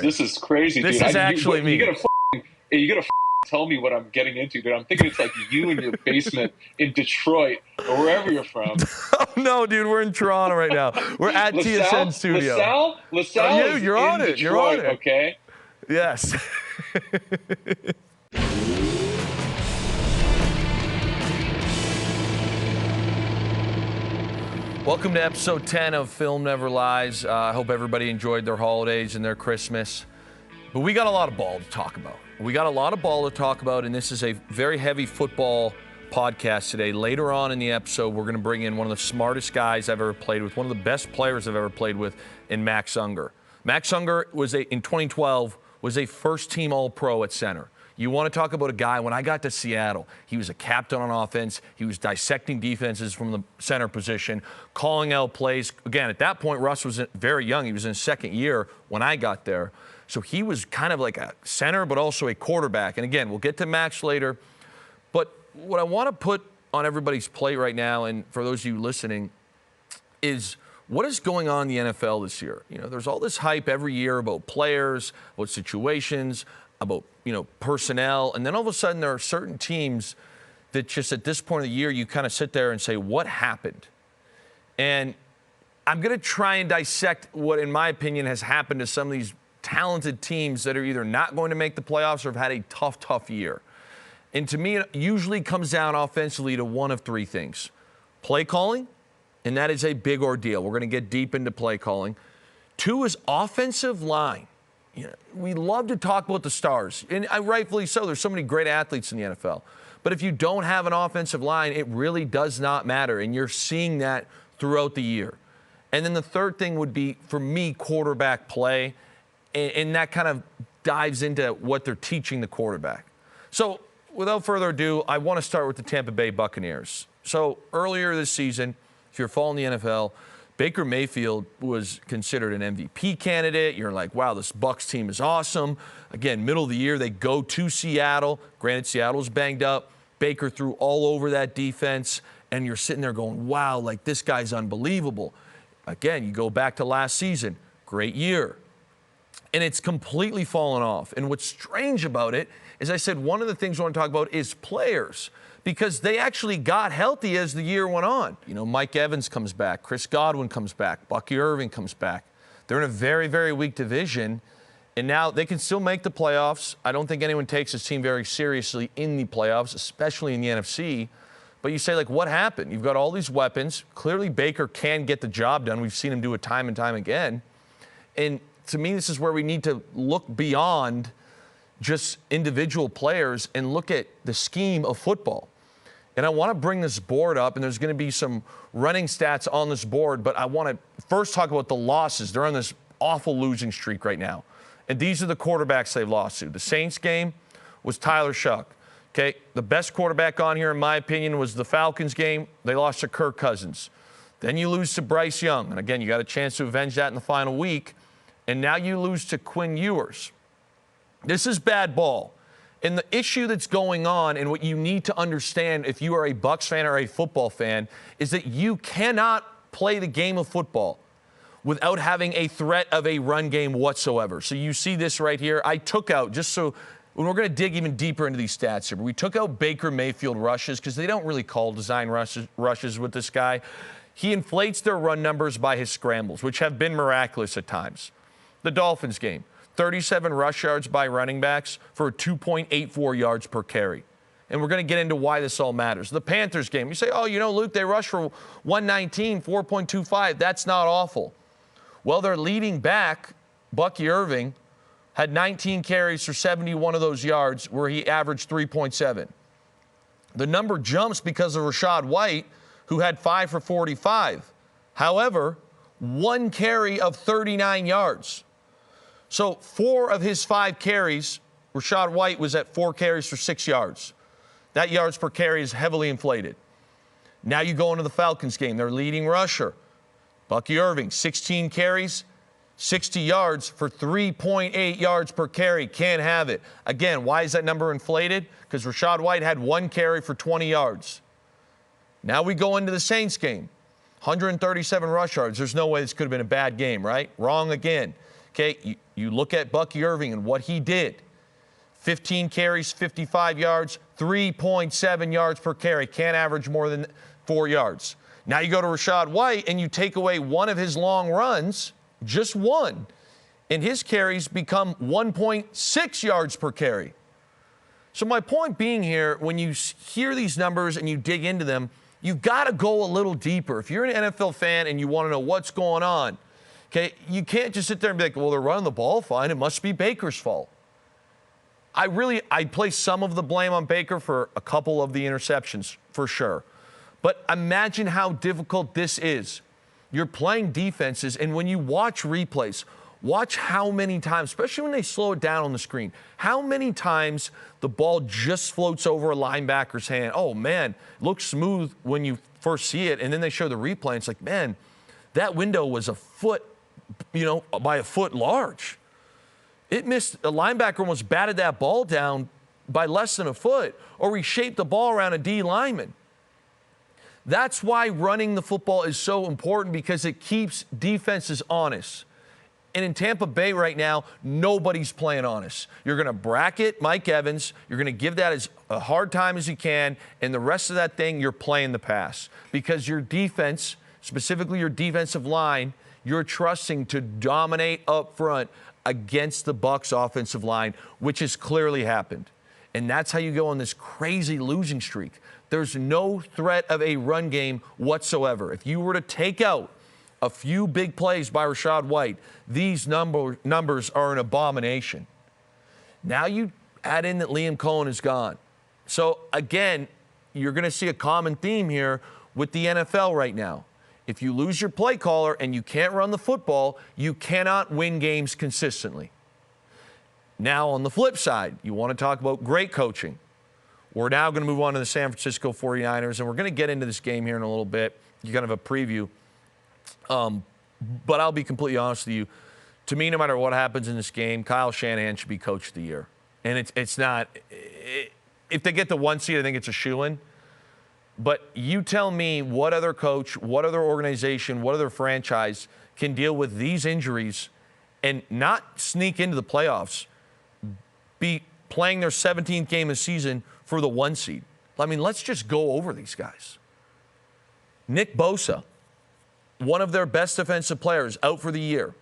This is crazy, This dude. is actually me. You gotta tell me what I'm getting into, dude. I'm thinking it's like you in your basement in Detroit or wherever you're from. Oh, no, dude, we're in Toronto right now. We're at TSN Studio. LaSalle is you're in on it. Detroit, You're on it. okay? Yes. Welcome to episode 10 of Film Never Lies. I hope everybody enjoyed their holidays and their Christmas. But we got a lot of ball to talk about. And this is a very heavy football podcast today. Later on in the episode, we're going to bring in one of the smartest guys I've ever played with, one of the best players I've ever played with, in Max Unger. Max Unger in 2012 was a first-team All-Pro at center. You want to talk about a guy, when I got to Seattle, he was a captain on offense. He was dissecting defenses from the center position, calling out plays. Again, at that point, Russ was very young. He was in his second year when I got there. So he was kind of like a center, but also a quarterback. And again, we'll get to Max later. But what I want to put on everybody's plate right now, and for those of you listening, is what is going on in the NFL this year. You know, there's all this hype every year about players, about situations, about, personnel. And then all of a sudden there are certain teams that just at this point of the year, you kind of sit there and say, what happened? And I'm going to try and dissect what, in my opinion, has happened to some of these talented teams that are either not going to make the playoffs or have had a tough year. And to me, it usually comes down offensively to one of three things. Play calling, and that is a big ordeal. We're going to get deep into play calling. Two is offensive line. We love to talk about the stars, and rightfully so. There's so many great athletes in the NFL. But if you don't have an offensive line, it really does not matter, and you're seeing that throughout the year. And then the third thing would be, for me, quarterback play, and that kind of dives into what they're teaching the quarterback. So without further ado, I want to start with the Tampa Bay Buccaneers. So earlier this season, if you're following the NFL, Baker Mayfield was considered an MVP candidate. You're like, wow, this Bucs team is awesome. Again, middle of the year, they go to Seattle. Granted, Seattle was banged up. Baker threw all over that defense. And you're sitting there going, wow, like this guy's unbelievable. Again, you go back to last season, great year. And it's completely fallen off. And what's strange about it is, I said, one of the things I want to talk about is players, because they actually got healthy as the year went on. Mike Evans comes back, Chris Godwin comes back, Bucky Irving comes back. They're in a very, very weak division, and now they can still make the playoffs. I don't think anyone takes this team very seriously in the playoffs, especially in the NFC. But you say, like, what happened? You've got all these weapons. Clearly, Baker can get the job done. We've seen him do it time and time again. And to me, this is where we need to look beyond just individual players and look at the scheme of football. And I want to bring this board up, and there's going to be some running stats on this board, but I want to first talk about the losses. They're on this awful losing streak right now. And these are the quarterbacks they've lost to. The Saints game was Tyler Shuck. Okay, the best quarterback on here, in my opinion, was the Falcons game. They lost to Kirk Cousins. Then you lose to Bryce Young. And again, you got a chance to avenge that in the final week. And now you lose to Quinn Ewers. This is bad ball. And the issue that's going on, and what you need to understand if you are a Bucs fan or a football fan, is that you cannot play the game of football without having a threat of a run game whatsoever. So you see this right here. I took out, just so when we're going to dig even deeper into these stats here, we took out Baker Mayfield rushes because they don't really call design rushes with this guy. He inflates their run numbers by his scrambles, which have been miraculous at times. The Dolphins game, 37 rush yards by running backs for 2.84 yards per carry. And we're going to get into why this all matters. The Panthers game, you say, Luke, they rushed for 119, 4.25. That's not awful. Well, their leading back, Bucky Irving, had 19 carries for 71 of those yards, where he averaged 3.7. The number jumps because of Rachaad White, who had 5 for 45. However, one carry of 39 yards. So 4 of his 5 carries, Rachaad White was at 4 carries for 6 yards. That yards per carry is heavily inflated. Now you go into the Falcons game. Their leading rusher, Bucky Irving, 16 carries, 60 yards for 3.8 yards per carry. Can't have it. Again, why is that number inflated? Because Rachaad White had 1 carry for 20 yards. Now we go into the Saints game. 137 rush yards. There's no way this could have been a bad game, right? Wrong again. Okay, you look at Bucky Irving and what he did. 15 carries, 55 yards, 3.7 yards per carry. Can't average more than 4 yards. Now you go to Rachaad White and you take away one of his long runs, just one, and his carries become 1.6 yards per carry. So my point being here, when you hear these numbers and you dig into them, you've got to go a little deeper. If you're an NFL fan and you want to know what's going on, okay, you can't just sit there and be like, well, they're running the ball fine. It must be Baker's fault. I place some of the blame on Baker for a couple of the interceptions, for sure. But imagine how difficult this is. You're playing defenses, and when you watch replays, watch how many times, especially when they slow it down on the screen, how many times the ball just floats over a linebacker's hand. Oh, man, it looks smooth when you first see it, and then they show the replay, and it's like, man, that window was a foot, by a foot large. It missed, a linebacker almost batted that ball down by less than a foot, or he shaped the ball around a D lineman. That's why running the football is so important, because it keeps defenses honest. And in Tampa Bay right now, nobody's playing honest. You're going to bracket Mike Evans. You're going to give that as a hard time as you can. And the rest of that thing, you're playing the pass. Because your defense, specifically your defensive line, you're trusting to dominate up front against the Bucs offensive line, which has clearly happened. And that's how you go on this crazy losing streak. There's no threat of a run game whatsoever. If you were to take out a few big plays by Rachaad White, these numbers are an abomination. Now you add in that Liam Cohen is gone. So again, you're going to see a common theme here with the NFL right now. If you lose your play caller and you can't run the football, you cannot win games consistently. Now, on the flip side, you want to talk about great coaching. We're now going to move on to the San Francisco 49ers, and we're going to get into this game here in a little bit. You kind of a preview. But I'll be completely honest with you. To me, no matter what happens in this game, Kyle Shanahan should be coach of the year. And it's not – if they get the 1 seed, I think it's a shoo-in. But you tell me what other coach, what other organization, what other franchise can deal with these injuries and not sneak into the playoffs, be playing their 17th game of the season for the 1 seed. I mean, let's just go over these guys. Nick Bosa, one of their best defensive players, out for the year.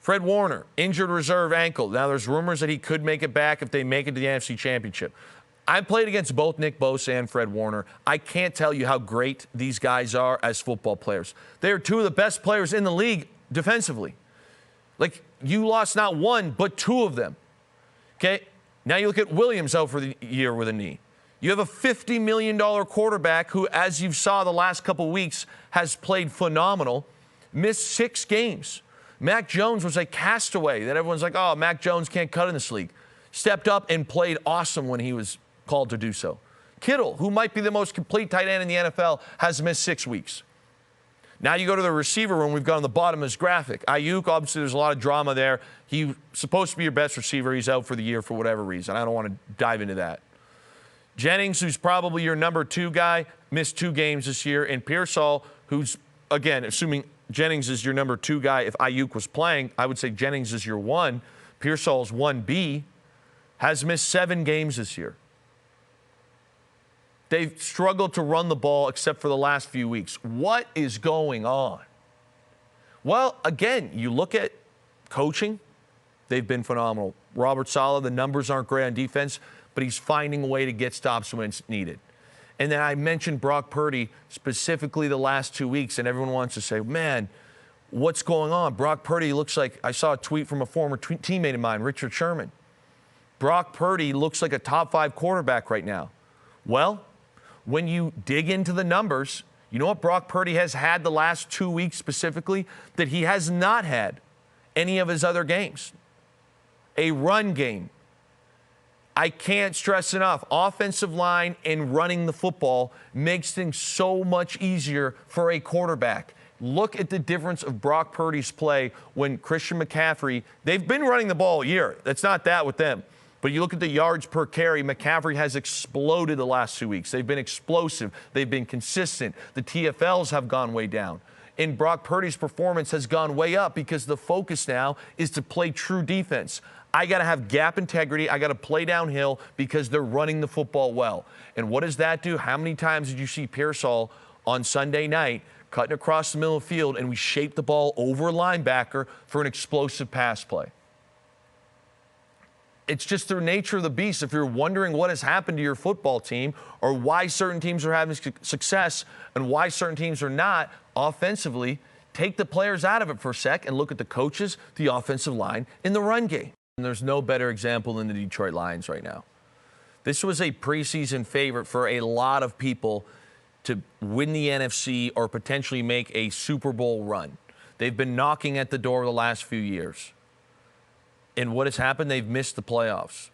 Fred Warner, injured reserve ankle. Now there's rumors that he could make it back if they make it to the NFC Championship. I played against both Nick Bosa and Fred Warner. I can't tell you how great these guys are as football players. They are two of the best players in the league defensively. Like, you lost not one, but two of them. Okay? Now you look at Williams out for the year with a knee. You have a $50 million quarterback who, as you saw the last couple weeks, has played phenomenal, missed 6 games. Mac Jones was a castaway that everyone's like, oh, Mac Jones can't cut in this league. Stepped up and played awesome when he was called to do so. Kittle, who might be the most complete tight end in the NFL, has missed 6 weeks. Now you go to the receiver room. We've got on the bottom of this graphic. Ayuk, obviously there's a lot of drama there. He's supposed to be your best receiver. He's out for the year for whatever reason. I don't want to dive into that. Jennings, who's probably your number 2 guy, missed 2 games this year. And Pearsall, who's, again, assuming Jennings is your number 2 guy, if Ayuk was playing, I would say Jennings is your 1. Pearsall's 1B, has missed 7 games this year. They've struggled to run the ball except for the last few weeks. What is going on? Well, again, you look at coaching, they've been phenomenal. Robert Saleh, the numbers aren't great on defense, but he's finding a way to get stops when it's needed. And then I mentioned Brock Purdy specifically the last 2 weeks, and everyone wants to say, man, what's going on? Brock Purdy looks like, I saw a tweet from a former teammate of mine, Richard Sherman. Brock Purdy looks like a top 5 quarterback right now. Well, when you dig into the numbers, you know what Brock Purdy has had the last 2 weeks specifically? That he has not had any of his other games. A run game. I can't stress enough, offensive line and running the football makes things so much easier for a quarterback. Look at the difference of Brock Purdy's play when Christian McCaffrey, they've been running the ball a year. That's not that with them. But you look at the yards per carry, McCaffrey has exploded the last 2 weeks. They've been explosive. They've been consistent. The TFLs have gone way down. and Brock Purdy's performance has gone way up because the focus now is to play true defense. I got to have gap integrity. I got to play downhill because they're running the football well. And what does that do? How many times did you see Pearsall on Sunday night cutting across the middle of the field and we shape the ball over a linebacker for an explosive pass play? It's just the nature of the beast. If you're wondering what has happened to your football team or why certain teams are having success and why certain teams are not offensively, take the players out of it for a sec and look at the coaches, the offensive line, and the run game. And there's no better example than the Detroit Lions right now. This was a preseason favorite for a lot of people to win the NFC or potentially make a Super Bowl run. They've been knocking at the door the last few years. And what has happened? They've missed the playoffs.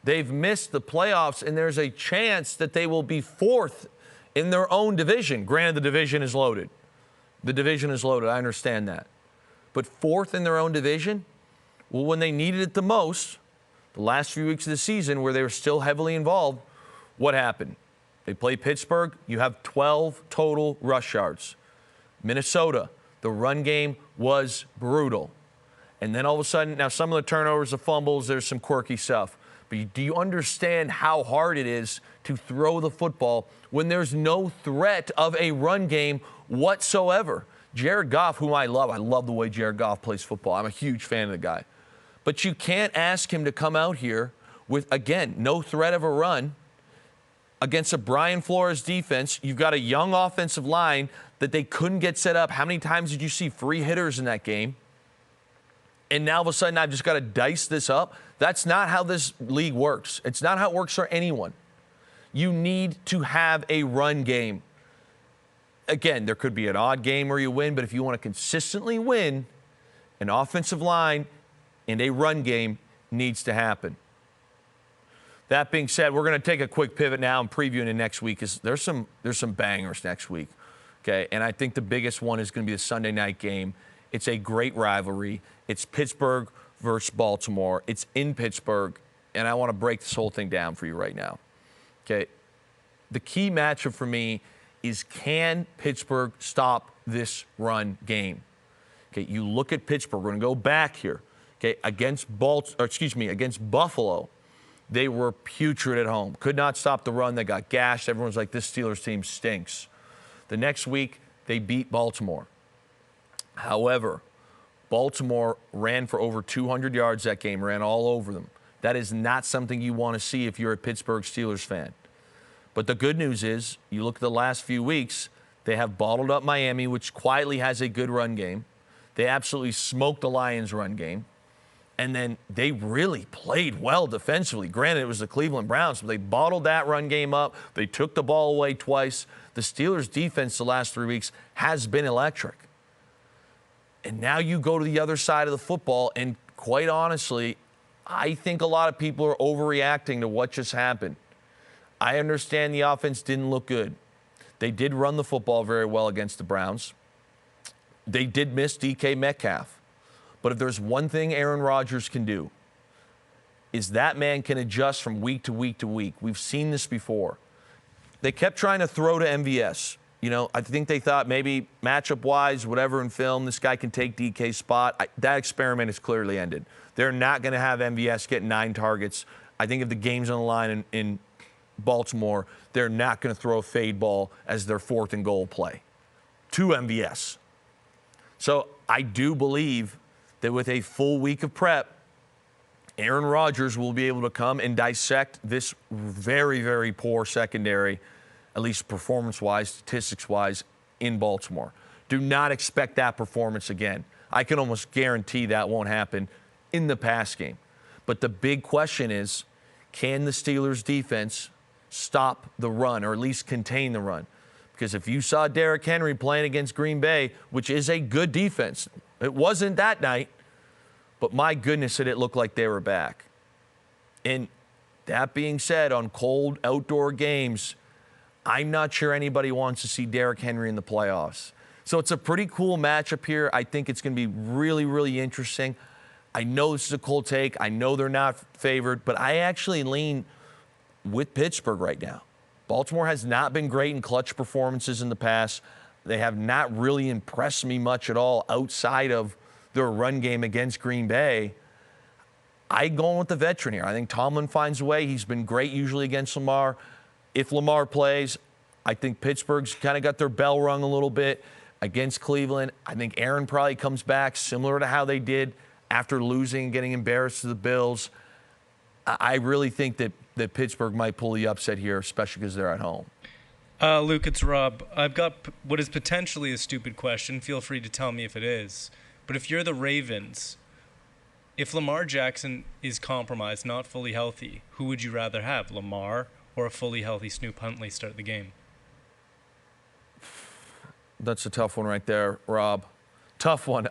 They've missed the playoffs, and there's a chance that they will be fourth in their own division. Granted, the division is loaded. The division is loaded. I understand that. But fourth in their own division? Well, when they needed it the most, the last few weeks of the season where they were still heavily involved, what happened? They play Pittsburgh. You have 12 total rush yards. Minnesota, the run game was brutal. And then all of a sudden, now some of the turnovers, the fumbles, there's some quirky stuff. But do you understand how hard it is to throw the football when there's no threat of a run game whatsoever? Jared Goff, whom I love the way Jared Goff plays football. I'm a huge fan of the guy. But you can't ask him to come out here with, again, no threat of a run against a Brian Flores defense. You've got a young offensive line that they couldn't get set up. How many times did you see free hitters in that game? And now all of a sudden I've just got to dice this up. That's not how this league works. It's not how it works for anyone. You need to have a run game. Again, there could be an odd game where you win, but if you want to consistently win, an offensive line and a run game needs to happen. That being said, we're going to take a quick pivot now and preview into next week because there's some bangers next week. Okay, and I think the biggest one is going to be the Sunday night game. It's a great rivalry. It's Pittsburgh versus Baltimore. It's in Pittsburgh, and I want to break this whole thing down for you right now. Okay, the key matchup for me is, can Pittsburgh stop this run game? Okay, you look at Pittsburgh. We're going to go back here. Okay, against Buffalo, they were putrid at home. Could not stop the run. They got gashed. Everyone's like, this Steelers team stinks. The next week, they beat Baltimore. However, Baltimore ran for over 200 yards that game, ran all over them. That is not something you want to see if you're a Pittsburgh Steelers fan. But the good news is, you look at the last few weeks, they have bottled up Miami, which quietly has a good run game. They absolutely smoked the Lions' run game. And then they really played well defensively. Granted, it was the Cleveland Browns, but they bottled that run game up. They took the ball away twice. The Steelers' defense the last 3 weeks has been electric. And now you go to the other side of the football, and quite honestly, I think a lot of people are overreacting to what just happened. I understand the offense didn't look good. They did run the football very well against the Browns. They did miss DK Metcalf. But if there's one thing Aaron Rodgers can do, is that man can adjust from week to week to week. We've seen this before. They kept trying to throw to MVS. You know, I think they thought maybe matchup-wise, whatever in film, this guy can take DK's spot. That experiment has clearly ended. They're not going to have MVS get 9 targets. I think if the game's on the line in Baltimore, they're not going to throw a fade ball as their 4th and goal play to MVS. So I do believe that with a full week of prep, Aaron Rodgers will be able to come and dissect this very, very poor secondary, at least performance-wise, statistics-wise, in Baltimore. Do not expect that performance again. I can almost guarantee that won't happen in the pass game. But the big question is, can the Steelers' defense stop the run, or at least contain the run? Because if you saw Derrick Henry playing against Green Bay, which is a good defense, it wasn't that night, but my goodness, did it look like they were back. And that being said, on cold outdoor games, I'm not sure anybody wants to see Derrick Henry in the playoffs. So it's a pretty cool matchup here. I think it's going to be really, really interesting. I know this is a cold take. I know they're not favored, but I actually lean with Pittsburgh right now. Baltimore has not been great in clutch performances in the past. They have not really impressed me much at all outside of their run game against Green Bay. I'm going with the veteran here. I think Tomlin finds a way. He's been great usually against Lamar. If Lamar plays, I think Pittsburgh's kind of got their bell rung a little bit against Cleveland. I think Aaron probably comes back similar to how they did after losing and getting embarrassed to the Bills. I really think that Pittsburgh might pull the upset here, especially because they're at home. Luke, it's Rob. I've got what is potentially a stupid question. Feel free to tell me if it is. But if you're the Ravens, if Lamar Jackson is compromised, not fully healthy, who would you rather have, Lamar or a fully healthy Snoop Huntley start the game? That's a tough one right there, Rob. Tough one.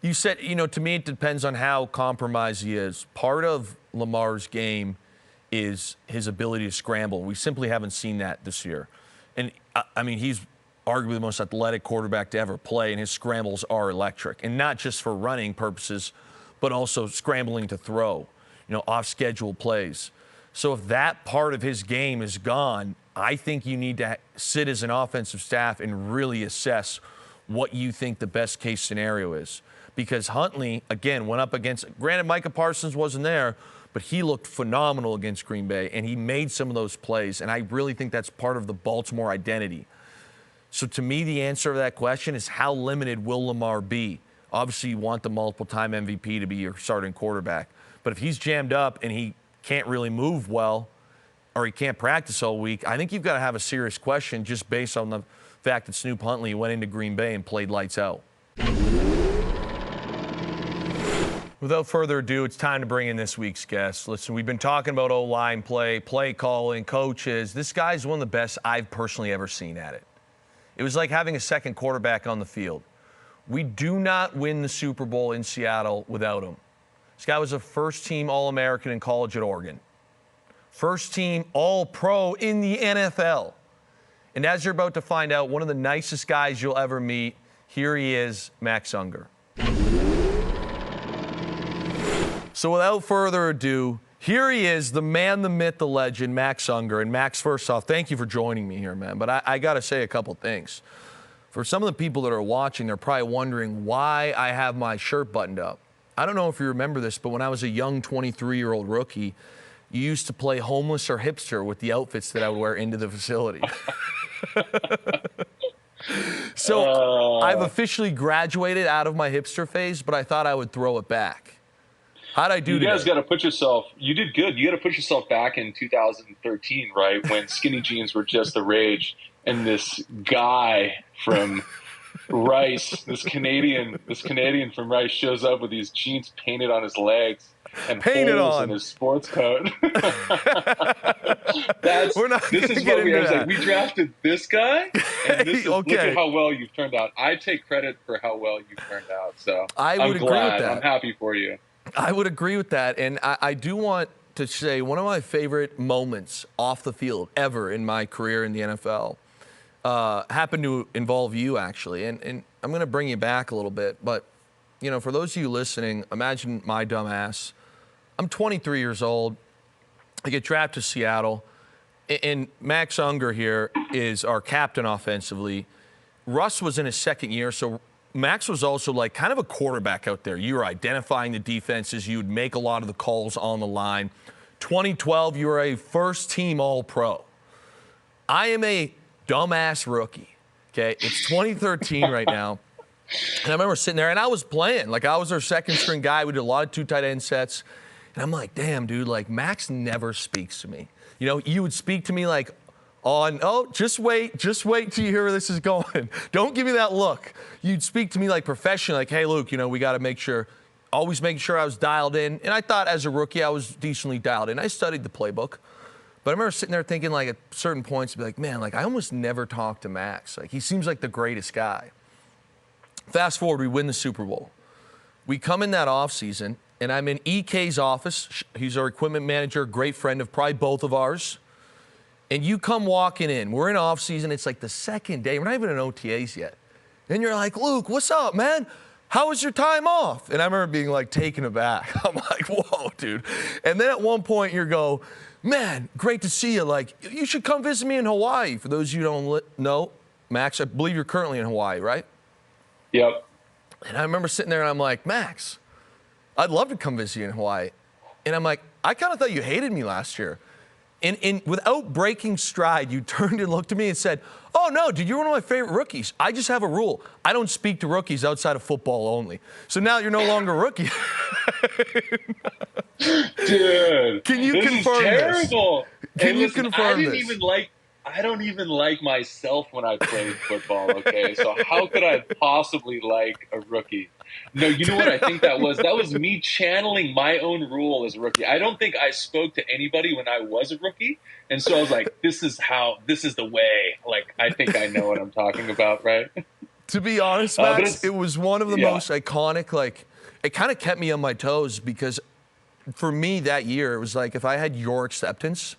You said, to me it depends on how compromised he is. Part of Lamar's game is his ability to scramble. We simply haven't seen that this year. And, he's arguably the most athletic quarterback to ever play, and his scrambles are electric. And not just for running purposes, but also scrambling to throw, off-schedule plays. So if that part of his game is gone, I think you need to sit as an offensive staff and really assess what you think the best case scenario is. Because Huntley, again, went up against, granted Micah Parsons wasn't there, but he looked phenomenal against Green Bay, and he made some of those plays, and I really think that's part of the Baltimore identity. So to me, the answer to that question is how limited will Lamar be? Obviously, you want the multiple-time MVP to be your starting quarterback, but if he's jammed up and he can't really move well, or he can't practice all week, I think you've got to have a serious question just based on the fact that Snoop Huntley went into Green Bay and played lights out. Without further ado, it's time to bring in this week's guest. Listen, we've been talking about O-line play calling, coaches. This guy's one of the best I've personally ever seen at it. It was like having a second quarterback on the field. We do not win the Super Bowl in Seattle without him. This guy was a first-team All-American in college at Oregon. First-team All-Pro in the NFL. And as you're about to find out, one of the nicest guys you'll ever meet, here he is, Max Unger. So without further ado, here he is, the man, the myth, the legend, Max Unger. And Max, first off, thank you for joining me here, man. But I got to say a couple things. For some of the people that are watching, they're probably wondering why I have my shirt buttoned up. I don't know if you remember this, but when I was a young 23-year-old rookie, you used to play homeless or hipster with the outfits that I would wear into the facility. So I've officially graduated out of my hipster phase, but I thought I would throw it back. How'd I do today? You guys got to put yourself – you did good. You got to put yourself back in 2013, right, when skinny jeans were just the rage, and this guy from Rice, this Canadian from Rice shows up with these jeans painted on his legs and holes in his sports coat. This is what we are like. We drafted this guy, and this is, look at how well you've turned out. I take credit for how well you've turned out, so I'm glad. I'm happy for you. I would agree with that, and I do want to say one of my favorite moments off the field ever in my career in the NFL happened to involve you, actually, and I'm going to bring you back a little bit, but, for those of you listening, imagine my dumb ass. I'm 23 years old. I get drafted to Seattle, and Max Unger here is our captain offensively. Russ was in his second year, so Max was also like kind of a quarterback out there. You were identifying the defenses. You would make a lot of the calls on the line. 2012, you were a first-team All-Pro. I am a dumbass rookie, okay? It's 2013 right now. And I remember sitting there, and I was playing. Like, I was our second-string guy. We did a lot of two tight end sets. And I'm like, damn, dude, like, Max never speaks to me. You would speak to me like, just wait till you hear where this is going. Don't give me that look. You'd speak to me like professionally, like, hey, Luke, we got to always make sure I was dialed in. And I thought as a rookie, I was decently dialed in. I studied the playbook. But I remember sitting there thinking, like, at certain points, be like, man, like, I almost never talk to Max. Like, he seems like the greatest guy. Fast forward, we win the Super Bowl. We come in that offseason, and I'm in EK's office. He's our equipment manager, great friend of probably both of ours. And you come walking in. We're in off-season. It's like the second day. We're not even in OTAs yet. And you're like, Luke, what's up, man? How was your time off? And I remember being, like, taken aback. I'm like, whoa, dude. And then at one point you go, man, great to see you. Like, you should come visit me in Hawaii. For those of you who don't know, Max, I believe you're currently in Hawaii, right? Yep. And I remember sitting there and I'm like, Max, I'd love to come visit you in Hawaii. And I'm like, I kind of thought you hated me last year. And without breaking stride, you turned and looked at me and said, oh, no, dude, you're one of my favorite rookies. I just have a rule. I don't speak to rookies outside of football only. So now you're no longer a rookie. Dude, Can you this confirm is terrible. this? Can you listen, confirm I don't even like myself when I played football, okay? So how could I possibly like a rookie? No, you know what I think that was? That was me channeling my own rule as a rookie. I don't think I spoke to anybody when I was a rookie. And so I was like, this is the way. Like, I think I know what I'm talking about, right? To be honest, Max, it was one of the most iconic, like, it kind of kept me on my toes because for me that year, it was like if I had your acceptance,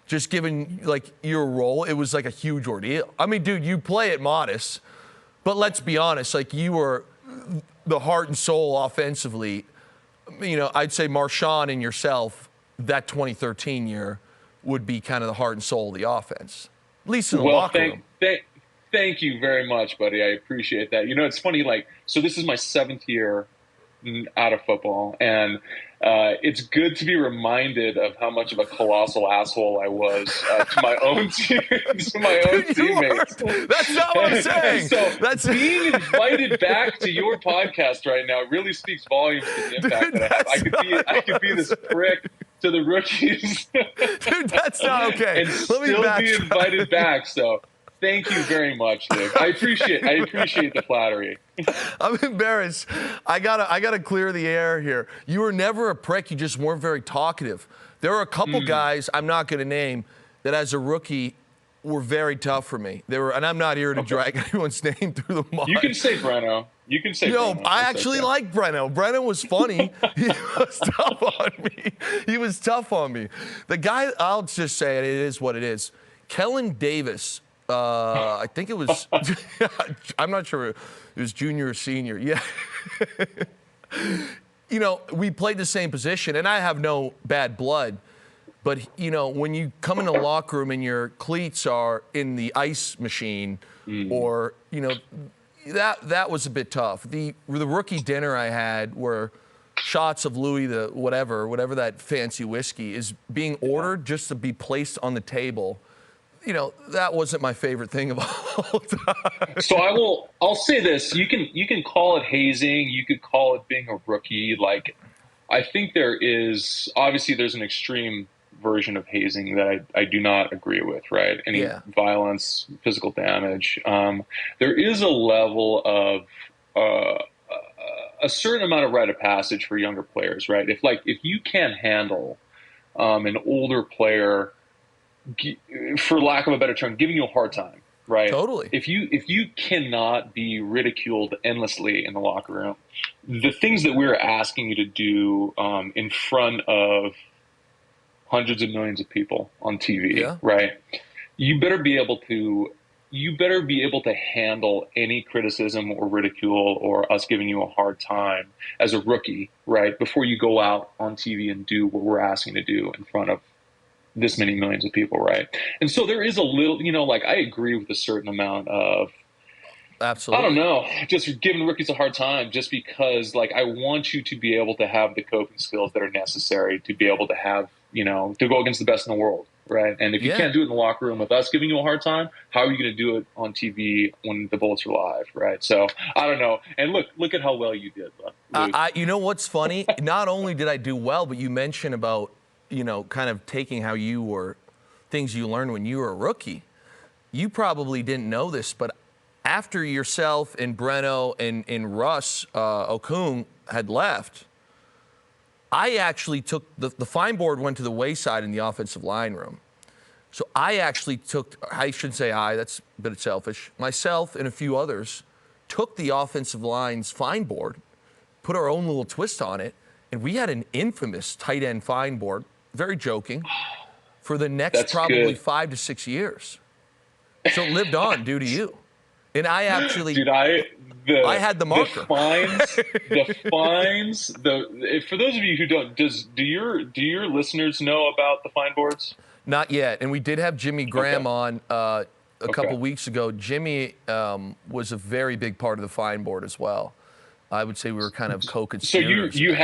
just given like your role, it was like a huge ordeal. I mean, dude, you play it modest, but let's be honest, like you were the heart and soul offensively. You know, I'd say Marshawn and yourself, that 2013 year would be kind of the heart and soul of the offense, at least in the locker room. Thank you very much, buddy. I appreciate that. You know, it's funny, like, so this is my 7th year out of football, and it's good to be reminded of how much of a colossal asshole I was to my own teammates. That's not what I'm saying. So being invited back to your podcast right now really speaks volumes to the impact that I have. I could be this prick to the rookies. Dude, that's not okay. And still be invited back. So thank you very much, Nick. I appreciate the flattery. I'm embarrassed. I gotta clear the air here. You were never a prick. You just weren't very talkative. There were a couple guys I'm not gonna name that as a rookie were very tough for me. They were, and I'm not here to drag anyone's name through the mud. You can say Breno. You can say No, Breno. I actually like Breno. Breno was funny. He was tough on me. The guy, I'll just say it is what it is. Kellen Davis. I think it was, I'm not sure, it was junior or senior. Yeah. You know, we played the same position, and I have no bad blood. But, you know, when you come in the locker room and your cleats are in the ice machine or, you know, that was a bit tough. The rookie dinner I had where shots of Louis the whatever that fancy whiskey is being ordered just to be placed on the table. You know, that wasn't my favorite thing of all time. So I'll say this. You can call it hazing. You could call it being a rookie. Like, I think there's an extreme version of hazing that I do not agree with, right? Any violence, physical damage. There is a level of a certain amount of rite of passage for younger players, right? If you can't handle an older player, for lack of a better term, giving you a hard time, right? Totally. If you cannot be ridiculed endlessly in the locker room, the things that we're asking you to do in front of hundreds of millions of people on TV, right? You better be able to handle any criticism or ridicule or us giving you a hard time as a rookie, right? Before you go out on TV and do what we're asking to do in front of this many millions of people, right? And so there is a little, you know, like I agree with a certain amount of, absolutely, I don't know, just giving rookies a hard time just because, like, I want you to be able to have the coping skills that are necessary to be able to have, you know, to go against the best in the world, right? And if you can't do it in the locker room with us giving you a hard time, how are you going to do it on TV when the bullets are live, right? So I don't know. And look at how well you did, Luke. You know what's funny? Not only did I do well, but you mentioned about, you know, kind of taking how you were, things you learned when you were a rookie. You probably didn't know this, but after yourself and Breno and Russ Okung had left, I actually took, the fine board went to the wayside in the offensive line room. So I actually took, I should say that's a bit selfish, myself and a few others took the offensive line's fine board, put our own little twist on it, and we had an infamous tight end fine board, very joking, for the next probably 5 to 6 years. So it lived on due to you. And I actually, dude, I had the marker. The fines. For those of you who don't, do your listeners know about the fine boards? Not yet. And we did have Jimmy Graham on a couple weeks ago, Jimmy was a very big part of the fine board as well. I would say we were kind of co-conspirators. So you've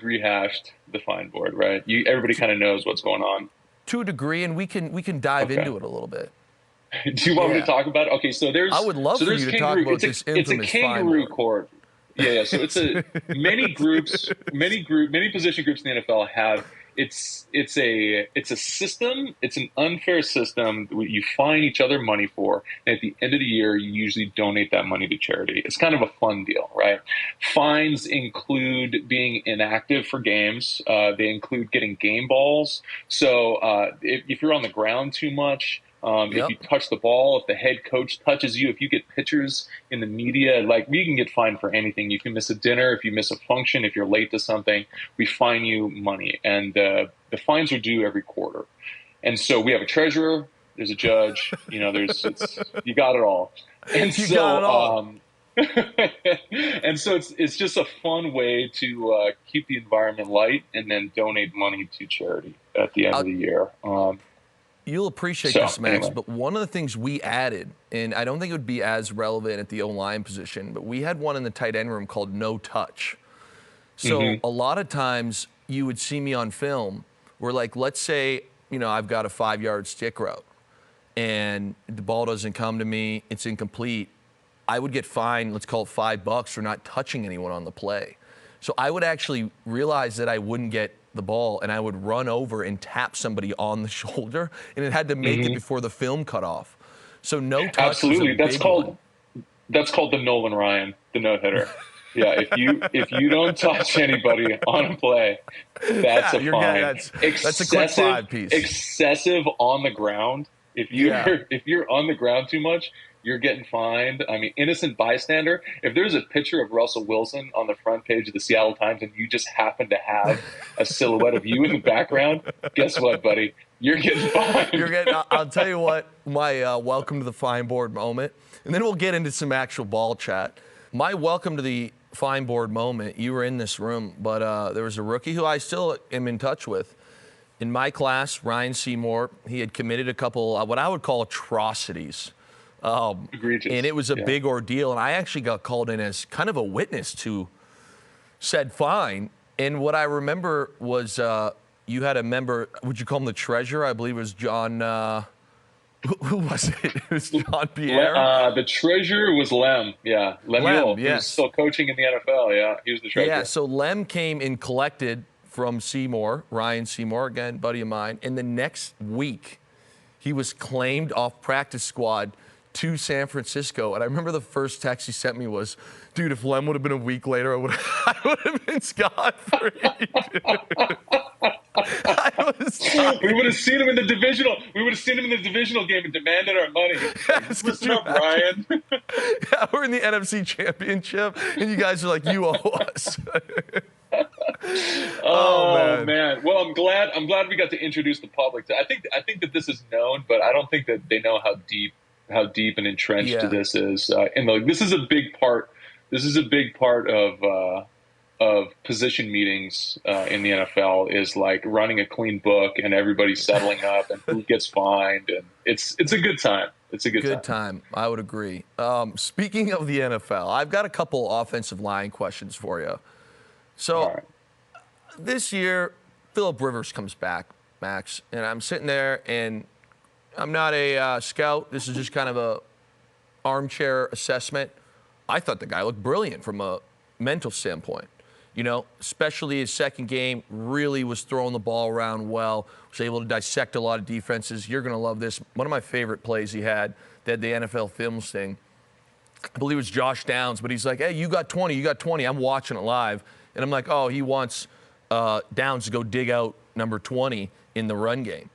rehashed the fine board, right? Everybody kind of knows what's going on to a degree, and we can dive into it a little bit. Do you want me to talk about it? Okay, so I would love for you to talk about this infamous kangaroo court. Yeah. So it's many position groups in the NFL have. It's a system. It's an unfair system that you fine each other money for, and at the end of the year, you usually donate that money to charity. It's kind of a fun deal, right? Fines include being inactive for games. They include getting game balls. So if you're on the ground too much. If you touch the ball, if the head coach touches you, if you get pictures in the media, like you can get fined for anything. You can miss a dinner, if you miss a function, if you're late to something, we fine you money. And the fines are due every quarter. And so we have a treasurer, there's a judge, you got it all. And you got it all. And so it's just a fun way to keep the environment light and then donate money to charity at the end of the year. You'll appreciate this, Max, anyway. But one of the things we added, and I don't think it would be as relevant at the O-line position, but we had one in the tight end room called no touch. So a lot of times you would see me on film where, like, let's say, I've got a 5-yard stick route and the ball doesn't come to me, it's incomplete. I would get fined, let's call it $5 for not touching anyone on the play. So I would actually realize that I wouldn't get the ball, and I would run over and tap somebody on the shoulder, and it had to make it before the film cut off. So no touch. Absolutely, that's called the Nolan Ryan, the no hitter. Yeah, if you don't touch anybody on a play, that's a fine. That's a quick 5 piece. Excessive on the ground. If you're on the ground too much, you're getting fined. I mean, innocent bystander. If there's a picture of Russell Wilson on the front page of the Seattle Times and you just happen to have a silhouette of you in the background, guess what, buddy? You're getting fined. I'll tell you what, my welcome to the fine board moment, and then we'll get into some actual ball chat. My welcome to the fine board moment, you were in this room, but there was a rookie who I still am in touch with. In my class, Ryan Seymour, he had committed a couple, what I would call atrocities. Egregious. And it was a big ordeal. And I actually got called in as kind of a witness to said fine. And what I remember was you had a member, would you call him the treasurer? I believe it was John, who was it? It was John Pierre? The treasurer was Lem. Yeah, Lemuel. Yes. He was still coaching in the NFL. Yeah, he was the treasurer. Yeah, so Lem came and collected from Seymour, Ryan Seymour, again, buddy of mine. And the next week, he was claimed off practice squad to San Francisco. And I remember the first text he sent me was, dude, if Lem would have been a week later, I would have been scot-free. We would have seen him in the divisional. We would have seen him in the divisional game and demanded our money. Yes, listen up, Ryan. Yeah, we're in the NFC Championship, and you guys are like, you owe us. Oh man. Well, I'm glad we got to introduce the public to. I think that this is known, but I don't think that they know how deep and entrenched this is. And this is a big part. This is a big part of position meetings in the NFL is like running a clean book and everybody settling up and who gets fined, and it's a good time. It's a good time. I would agree. Speaking of the NFL, I've got a couple offensive line questions for you. So this year, Phillip Rivers comes back, Max, and I'm sitting there, and I'm not a scout. This is just kind of a armchair assessment. I thought the guy looked brilliant from a mental standpoint. Especially his second game, really was throwing the ball around well, was able to dissect a lot of defenses. You're going to love this. One of my favorite plays he had, they had the NFL Films thing. I believe it was Josh Downs, but he's like, hey, you got 20. I'm watching it live. And I'm like, oh, he wants Downs to go dig out number 20 in the run game.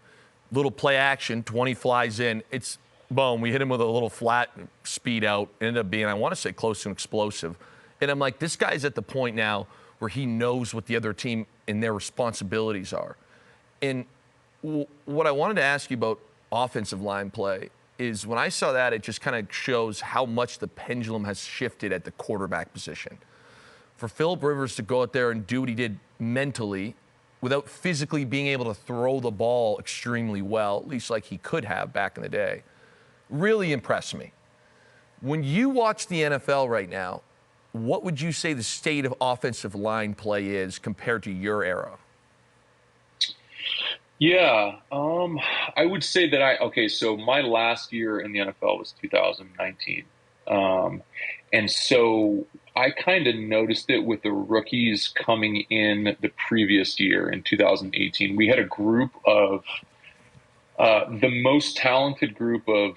Little play action, 20 flies in. It's boom. We hit him with a little flat speed out. It ended up being, I want to say, close to an explosive. And I'm like, this guy's at the point now where he knows what the other team and their responsibilities are. And what I wanted to ask you about offensive line play is when I saw that, it just kind of shows how much the pendulum has shifted at the quarterback position. For Phillip Rivers to go out there and do what he did mentally without physically being able to throw the ball extremely well, at least like he could have back in the day, really impressed me. When you watch the NFL right now, what would you say the state of offensive line play is compared to your era? Yeah, I would say that so my last year in the NFL was 2019. And so I kind of noticed it with the rookies coming in the previous year in 2018. We had a group of the most talented group of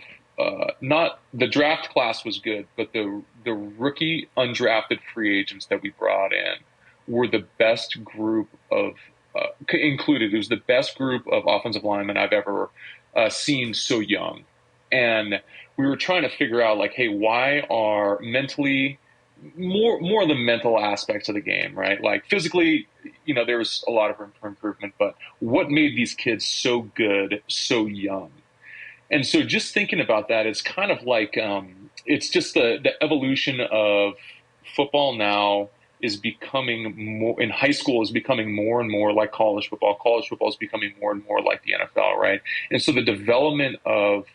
not the draft class was good, but the rookie undrafted free agents that we brought in were the best group of included. It was the best group of offensive linemen I've ever seen so young. And we were trying to figure out, like, hey, why are mentally more of the mental aspects of the game, right? Like physically, there's a lot of room for improvement, but what made these kids so good so young? And so just thinking about that, it's kind of like it's just the evolution of football now is becoming more in high school is becoming more and more like college football. College football is becoming more and more like the NFL, right? And so the development of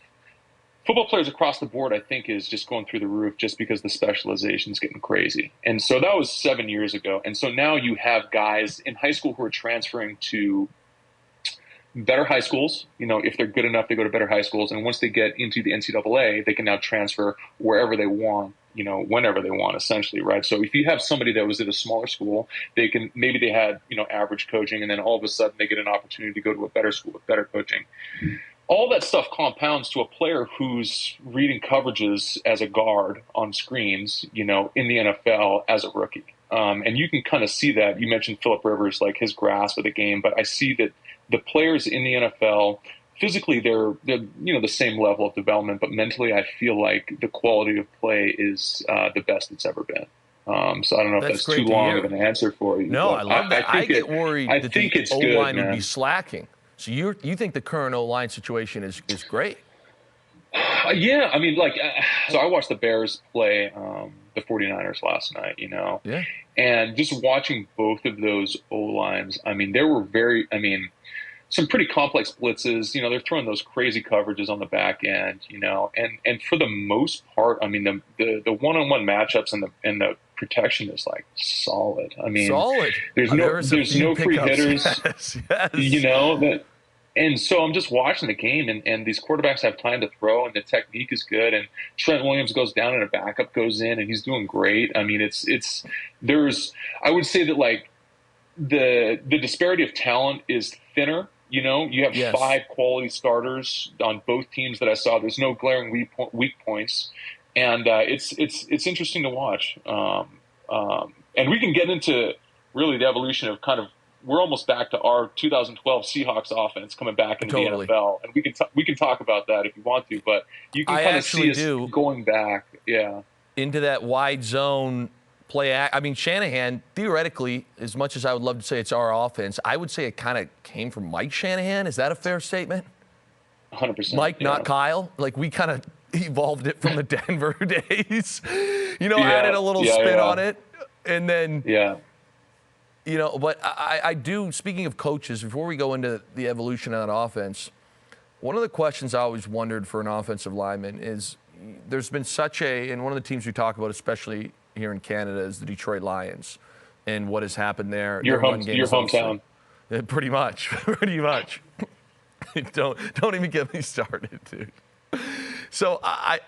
football players across the board, I think, is just going through the roof just because the specialization is getting crazy. And so that was 7 years ago. And so now you have guys in high school who are transferring to better high schools. If they're good enough, they go to better high schools. And once they get into the NCAA, they can now transfer wherever they want, whenever they want, essentially, right? So if you have somebody that was at a smaller school, maybe they had, average coaching, and then all of a sudden they get an opportunity to go to a better school with better coaching. All that stuff compounds to a player who's reading coverages as a guard on screens, in the NFL as a rookie. And you can kind of see that. You mentioned Phillip Rivers, like his grasp of the game, but I see that the players in the NFL, physically they're the same level of development, but mentally I feel like the quality of play is the best it's ever been. So I don't know if that's too long of an answer for you. No, I love that. I get worried that the O-line would be slacking. So you think the current O-line situation is great? Yeah, I mean, so I watched the Bears play the 49ers last night, Yeah. And just watching both of those O-lines, I mean, there were some pretty complex blitzes. They're throwing those crazy coverages on the back end, and for the most part, I mean, the one-on-one matchups and the protection is like solid. I mean, there's no free hitters, yes. And so I'm just watching the game, and these quarterbacks have time to throw, and the technique is good. And Trent Williams goes down, and a backup goes in, and he's doing great. I mean, I would say that like the disparity of talent is thinner. You have 5 quality starters on both teams that I saw. There's no glaring weak points, and it's interesting to watch. And we can get into really the evolution of kind of. We're almost back to our 2012 Seahawks offense coming back into the NFL, and we can talk about that if you want to. But you can kind of see us going back, into that wide zone play. I mean, Shanahan theoretically, as much as I would love to say it's our offense, I would say it kind of came from Mike Shanahan. Is that a fair statement? 100%. Mike, not Kyle. Like we kind of evolved it from the Denver days. Added a little spin on it, and then but I do, speaking of coaches, before we go into the evolution of that offense, one of the questions I always wondered for an offensive lineman is there's been and one of the teams we talk about, especially here in Canada, is the Detroit Lions and what has happened there. Your hometown. Pretty much. Don't even get me started, dude. So I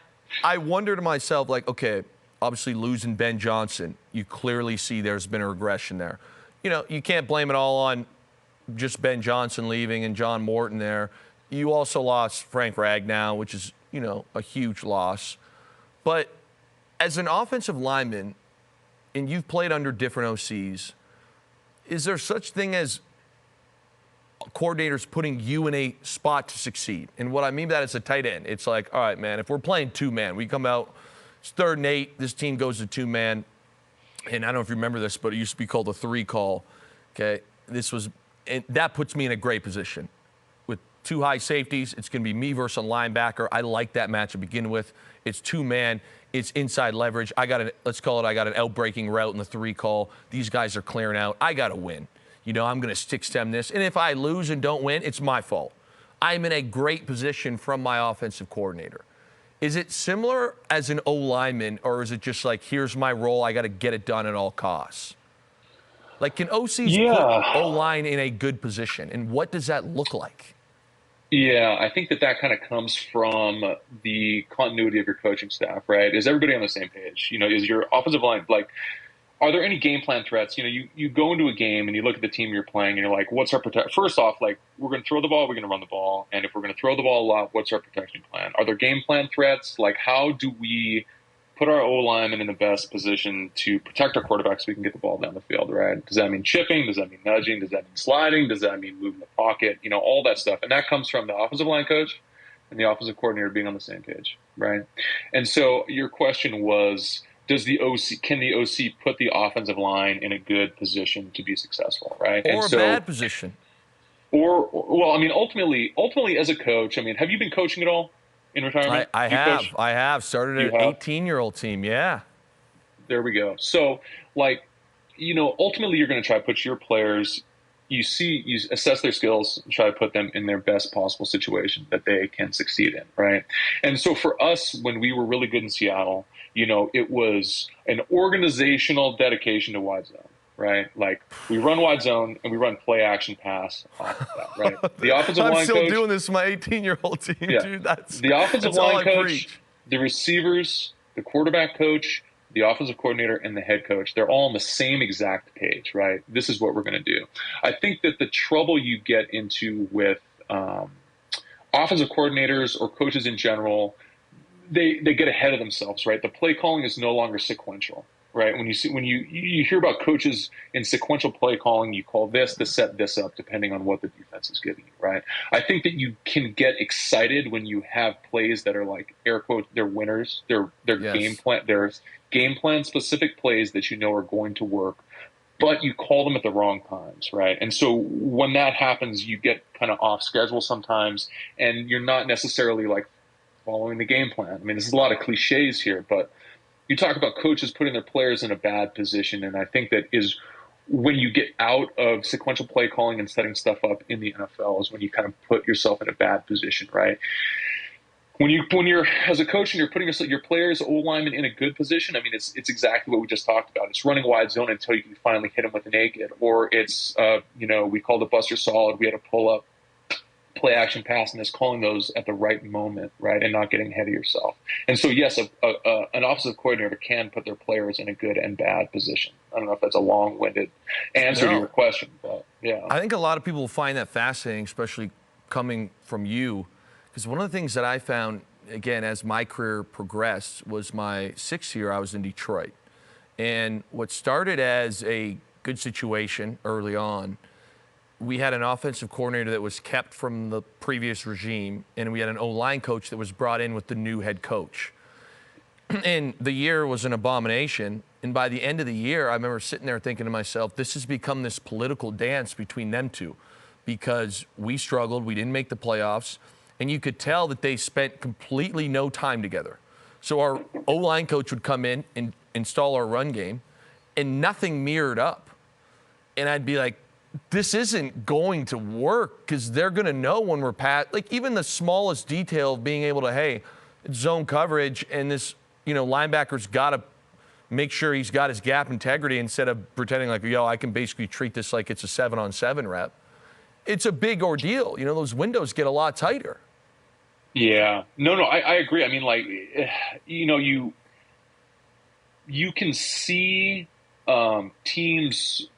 wonder to myself, like, okay, obviously losing Ben Johnson, you clearly see there's been a regression there. You can't blame it all on just Ben Johnson leaving and John Morton there. You also lost Frank Ragnow, which is, a huge loss. But as an offensive lineman, and you've played under different OCs, is there such thing as coordinators putting you in a spot to succeed? And what I mean by that is a tight end. It's like, all right, man, if we're playing 2-man, we come out, it's 3rd and 8, this team goes to 2-man. And I don't know if you remember this, but it used to be called the 3 call. Okay, and that puts me in a great position. With 2 high safeties, it's going to be me versus a linebacker. I like that match to begin with. It's 2-man. It's inside leverage. I got an outbreaking route in the 3 call. These guys are clearing out. I got to win. I'm going to stick stem this. And if I lose and don't win, it's my fault. I'm in a great position from my offensive coordinator. Is it similar as an O-lineman, or is it just like, here's my role, I got to get it done at all costs? Like, can OCs put O-line in a good position, and what does that look like? Yeah, I think that kind of comes from the continuity of your coaching staff, right? Is everybody on the same page? Is your offensive line, like, are there any game plan threats? You go into a game and you look at the team you're playing and you're like, what's our protection? First off, like, we're going to throw the ball, we're going to run the ball. And if we're going to throw the ball a lot, what's our protection plan? Are there game plan threats? Like, how do we put our O-lineman in the best position to protect our quarterback so we can get the ball down the field, right? Does that mean chipping? Does that mean nudging? Does that mean sliding? Does that mean moving the pocket? All that stuff. And that comes from the offensive line coach and the offensive coordinator being on the same page, right? And so your question was, can the OC put the offensive line in a good position to be successable, right? Or a bad position. Ultimately, as a coach, have you been coaching at all in retirement? I have. Started an 18-year-old team, yeah. There we go. So, ultimately you're going to try to put your players, you assess their skills and try to put them in their best possible situation that they can succeed in, right? And so for us, when we were really good in Seattle, it was an organizational dedication to wide zone, right? Like, we run wide zone and we run play action pass off of that, right? The offensive line coach. I'm still doing this to my 18-year-old team, dude. The offensive line coach, the receivers, the quarterback coach, the offensive coordinator, and the head coach, they're all on the same exact page, right? This is what we're going to do. I think that the trouble you get into with offensive coordinators or coaches in general, they get ahead of themselves, right? The play calling is no longer sequential, right? When you hear about coaches in sequential play calling, you call this to set this up, depending on what the defense is giving you, right? I think that you can get excited when you have plays that are like, air quotes, they're winners, they're game plan specific plays that are going to work, but you call them at the wrong times, right? And so when that happens, you get kind of off schedule sometimes, and you're not necessarily like following the game plan. This is a lot of cliches here, but you talk about coaches putting their players in a bad position, and I think that is when you get out of sequential play calling and setting stuff up in the NFL is when you kind of put yourself in a bad position, right? When you're as a coach and you're putting your players, O-linemen, in a good position, it's exactly what we just talked about. It's running wide zone until you can finally hit them with a naked, or it's we called the buster solid. We had a pull up, play action pass, and it's calling those at the right moment, right, and not getting ahead of yourself. And so, yes, an offensive coordinator can put their players in a good and bad position. I don't know if that's a long-winded answer to your question, but yeah. I think a lot of people find that fascinating, especially coming from you, because one of the things that I found, again, as my career progressed, was my 6th year I was in Detroit. And what started as a good situation early on, we had an offensive coordinator that was kept from the previous regime, and we had an O-line coach that was brought in with the new head coach. And the year was an abomination. And by the end of the year, I remember sitting there thinking to myself, this has become this political dance between them two, because we struggled, we didn't make the playoffs, and you could tell that they spent completely no time together. So our O-line coach would come in and install our run game, and nothing mirrored up. And I'd be like, this isn't going to work, because they're going to know when we're past, like, even the smallest detail of being able to, hey, it's zone coverage, and this, linebacker's got to make sure he's got his gap integrity instead of pretending like, I can basically treat this like it's a 7-on-7 rep. It's a big ordeal. Those windows get a lot tighter. Yeah. No, I agree. You can see teams'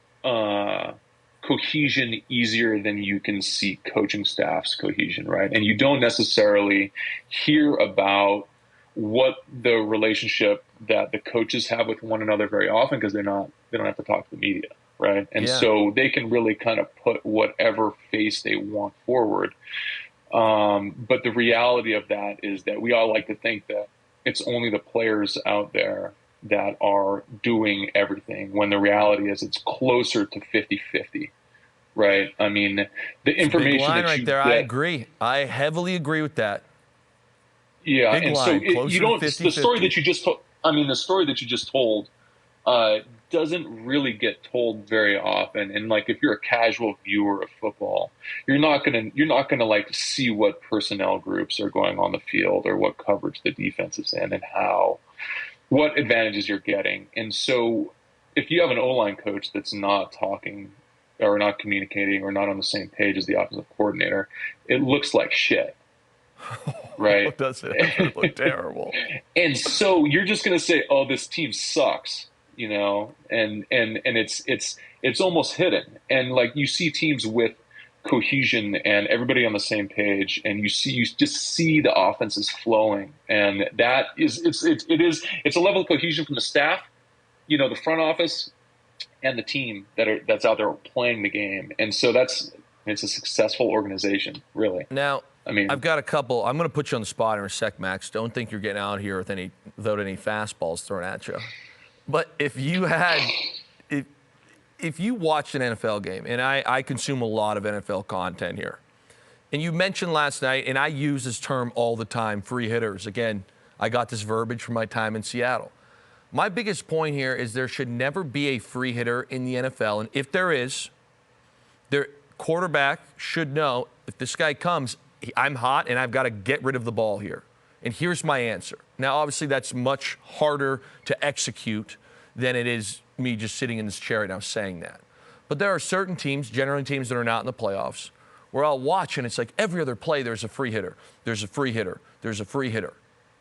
cohesion easier than you can see coaching staff's cohesion, right? And you don't necessarily hear about what the relationship that the coaches have with one another very often, because they don't have to talk to the media, right? And so they can really kind of put whatever face they want forward. But the reality of that is that we all like to think that it's only the players out there that are doing everything, when the reality is it's closer to 50-50, right? The information big line that right you there, get, I agree. I heavily agree with that. Yeah, big and line, so the the story that you just told. The story that you just told doesn't really get told very often. And like, if you're a casual viewer of football, you're not gonna like see what personnel groups are going on the field or what coverage the defense is in and what advantages you're getting. And so if you have an O-line coach that's not talking or not communicating or not on the same page as the offensive coordinator, it looks like shit. Right? Does it look terrible? And so you're just going to say, "Oh, this team sucks," and it's almost hidden. And like, you see teams with cohesion and everybody on the same page, and you just see the offenses flowing, and that is it's a level of cohesion from the staff, the front office, and the team that's out there playing the game. And so it's a successful organization, really. Now, I mean, I've got a couple. I'm going to put you on the spot in a sec, Max. Don't think you're getting out here without any fastballs thrown at you. But if you watched an NFL game, and I consume a lot of NFL content here, and you mentioned last night, and I use this term all the time, free hitters. Again, I got this verbiage from my time in Seattle. My biggest point here is there should never be a free hitter in the NFL. And if there is, their quarterback should know, if this guy comes, I'm hot and I've got to get rid of the ball here. And here's my answer. Now, obviously, that's much harder to execute than it is me just sitting in this chair right now saying that. But there are certain teams, generally teams that are not in the playoffs, where I'll watch and it's like every other play there's a free hitter. There's a free hitter. There's a free hitter.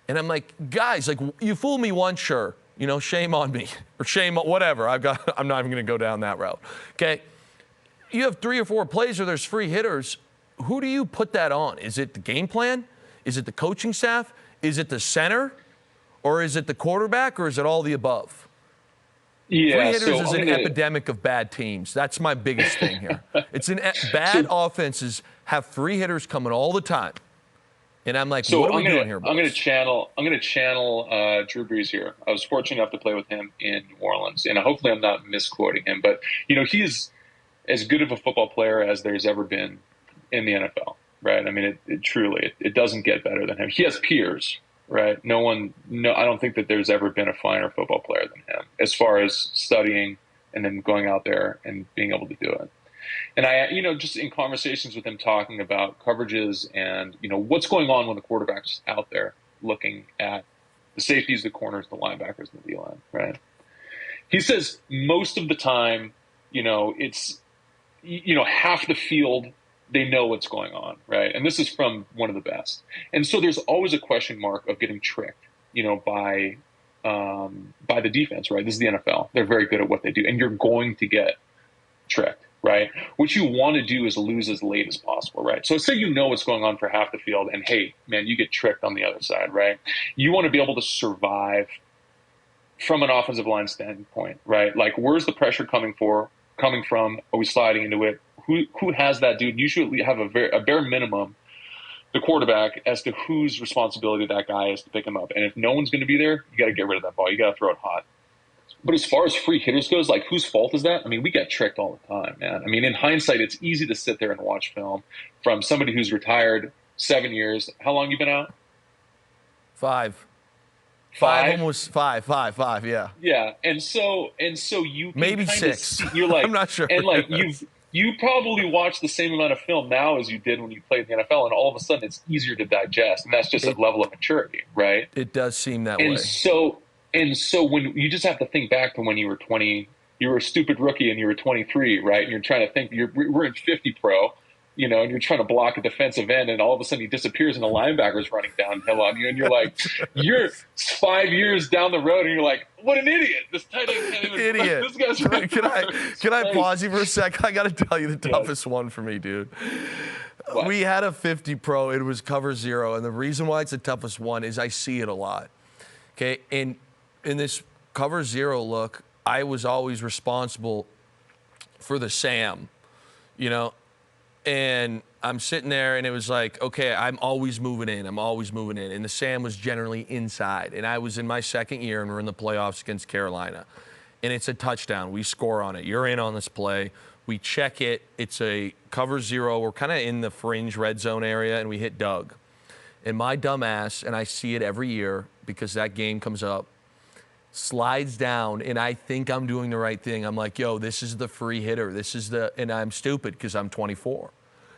And I'm like, guys, like, you fooled me once, sure. Shame on me. Or shame on whatever. I'm not even going to go down that route. Okay? You have 3 or 4 plays where there's free hitters. Who do you put that on? Is it the game plan? Is it the coaching staff? Is it the center? Or is it the quarterback? Or is it all the above? Yeah, free hitters is an epidemic of bad teams. That's my biggest thing here. It's bad offenses have free hitters coming all the time. And I'm like, what are we doing here, boys? I'm going to channel Drew Brees here. I was fortunate enough to play with him in New Orleans, and hopefully I'm not misquoting him, but he is as good of a football player as there's ever been in the NFL, right? I mean, it truly doesn't get better than him. He has peers, right? I don't think that there's ever been a finer football player than him as far as studying and then going out there and being able to do it. And I, just in conversations with him talking about coverages and, what's going on when the quarterback's out there looking at the safeties, the corners, the linebackers, and the D-line, right? He says most of the time, it's, half the field, they know what's going on, right? And this is from one of the best. And so there's always a question mark of getting tricked, by the defense, right? This is the NFL. They're very good at what they do. And you're going to get tricked, right? What you want to do is lose as late as possible, right? So say what's going on for half the field, and hey, man, you get tricked on the other side, right? You want to be able to survive from an offensive line standpoint, right? Like, where's the pressure coming from? Are we sliding into it? Who has that dude? You should have a bare minimum, the quarterback, as to whose responsibility that guy is to pick him up. And if no one's going to be there, you got to get rid of that ball. You got to throw it hot. But as far as free hitters goes, like, whose fault is that? I mean, we get tricked all the time, man. I mean, in hindsight, it's easy to sit there and watch film from somebody who's retired 7 years. How long you been out? 5. 5? Almost 5, yeah. Yeah, and so you can maybe kinda 6. You're like, I'm not sure. And like you probably watch the same amount of film now as you did when you played in the NFL, and all of a sudden it's easier to digest, and that's just a level of maturity, right? It does seem that way. And so when you just have to think back to when you were 20, you were a stupid rookie and you were 23, right? And you're trying to think, we're in 50 pro, and you're trying to block a defensive end, and all of a sudden he disappears and the linebacker's running downhill on you, and you're like, you're 5 years down the road, and you're like, what an idiot! This tight end can't even. Idiot. This guy's can I pause you for a sec? I got to tell you the toughest one for me, dude. What? We had a 50 pro. It was cover 0, and the reason why it's the toughest one is I see it a lot. Okay, and in this cover 0 look, I was always responsible for the Sam, and I'm sitting there and it was like, okay, I'm always moving in. And the Sam was generally inside. And I was in my second year and we're in the playoffs against Carolina. And it's a touchdown. We score on it. You're in on this play. We check it. It's a cover 0. We're kind of in the fringe red zone area and we hit Doug. And my dumb ass, and I see it every year because that game comes up, slides down, and I think I'm doing the right thing. I'm like, yo, this is the free hitter. And I'm stupid because I'm 24.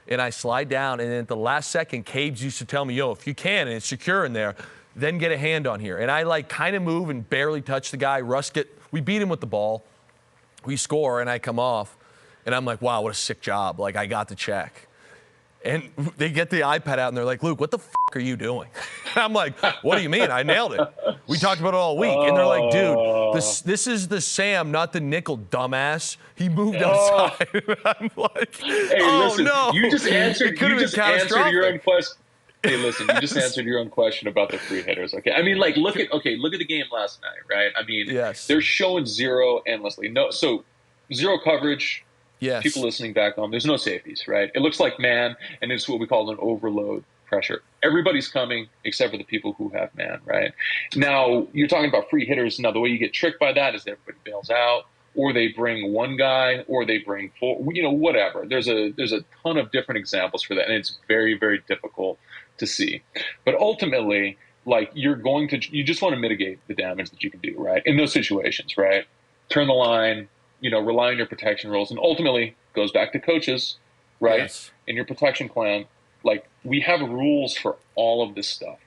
And I slide down, and then at the last second, Cabes used to tell me, yo, if you can, and it's secure in there, then get a hand on here. And I like kind of move and barely touch the guy. We beat him with the ball. We score, and I come off, and I'm like, wow, what a sick job. Like, I got the check. And they get the iPad out, and they're like, Luke, what the f*** are you doing? And I'm like, what do you mean? I nailed it. We talked about it all week. And they're like, dude, this is the Sam, not the nickel, dumbass. He moved outside. I'm like, hey, listen, no. You just answered your own question. Hey, listen, you just Yes. answered your own question about the free hitters. Okay, I mean, like, look at the game last night, right? I mean, Yes. They're showing zero endlessly. So zero coverage. Yes. People listening back home, there's no safeties, right? It looks like man, and it's what we call an overload pressure. Everybody's coming except for the people who have man, right? Now, you're talking about free hitters. Now, the way you get tricked by that is that everybody bails out, or they bring one guy, or they bring four, whatever. There's a ton of different examples for that, and it's very, very difficult to see. But ultimately, like, you just want to mitigate the damage that you can do, right? In those situations, right? Turn the line, rely on your protection rules, and ultimately goes back to coaches, right? Yes. In your protection plan, like, we have rules for all of this stuff.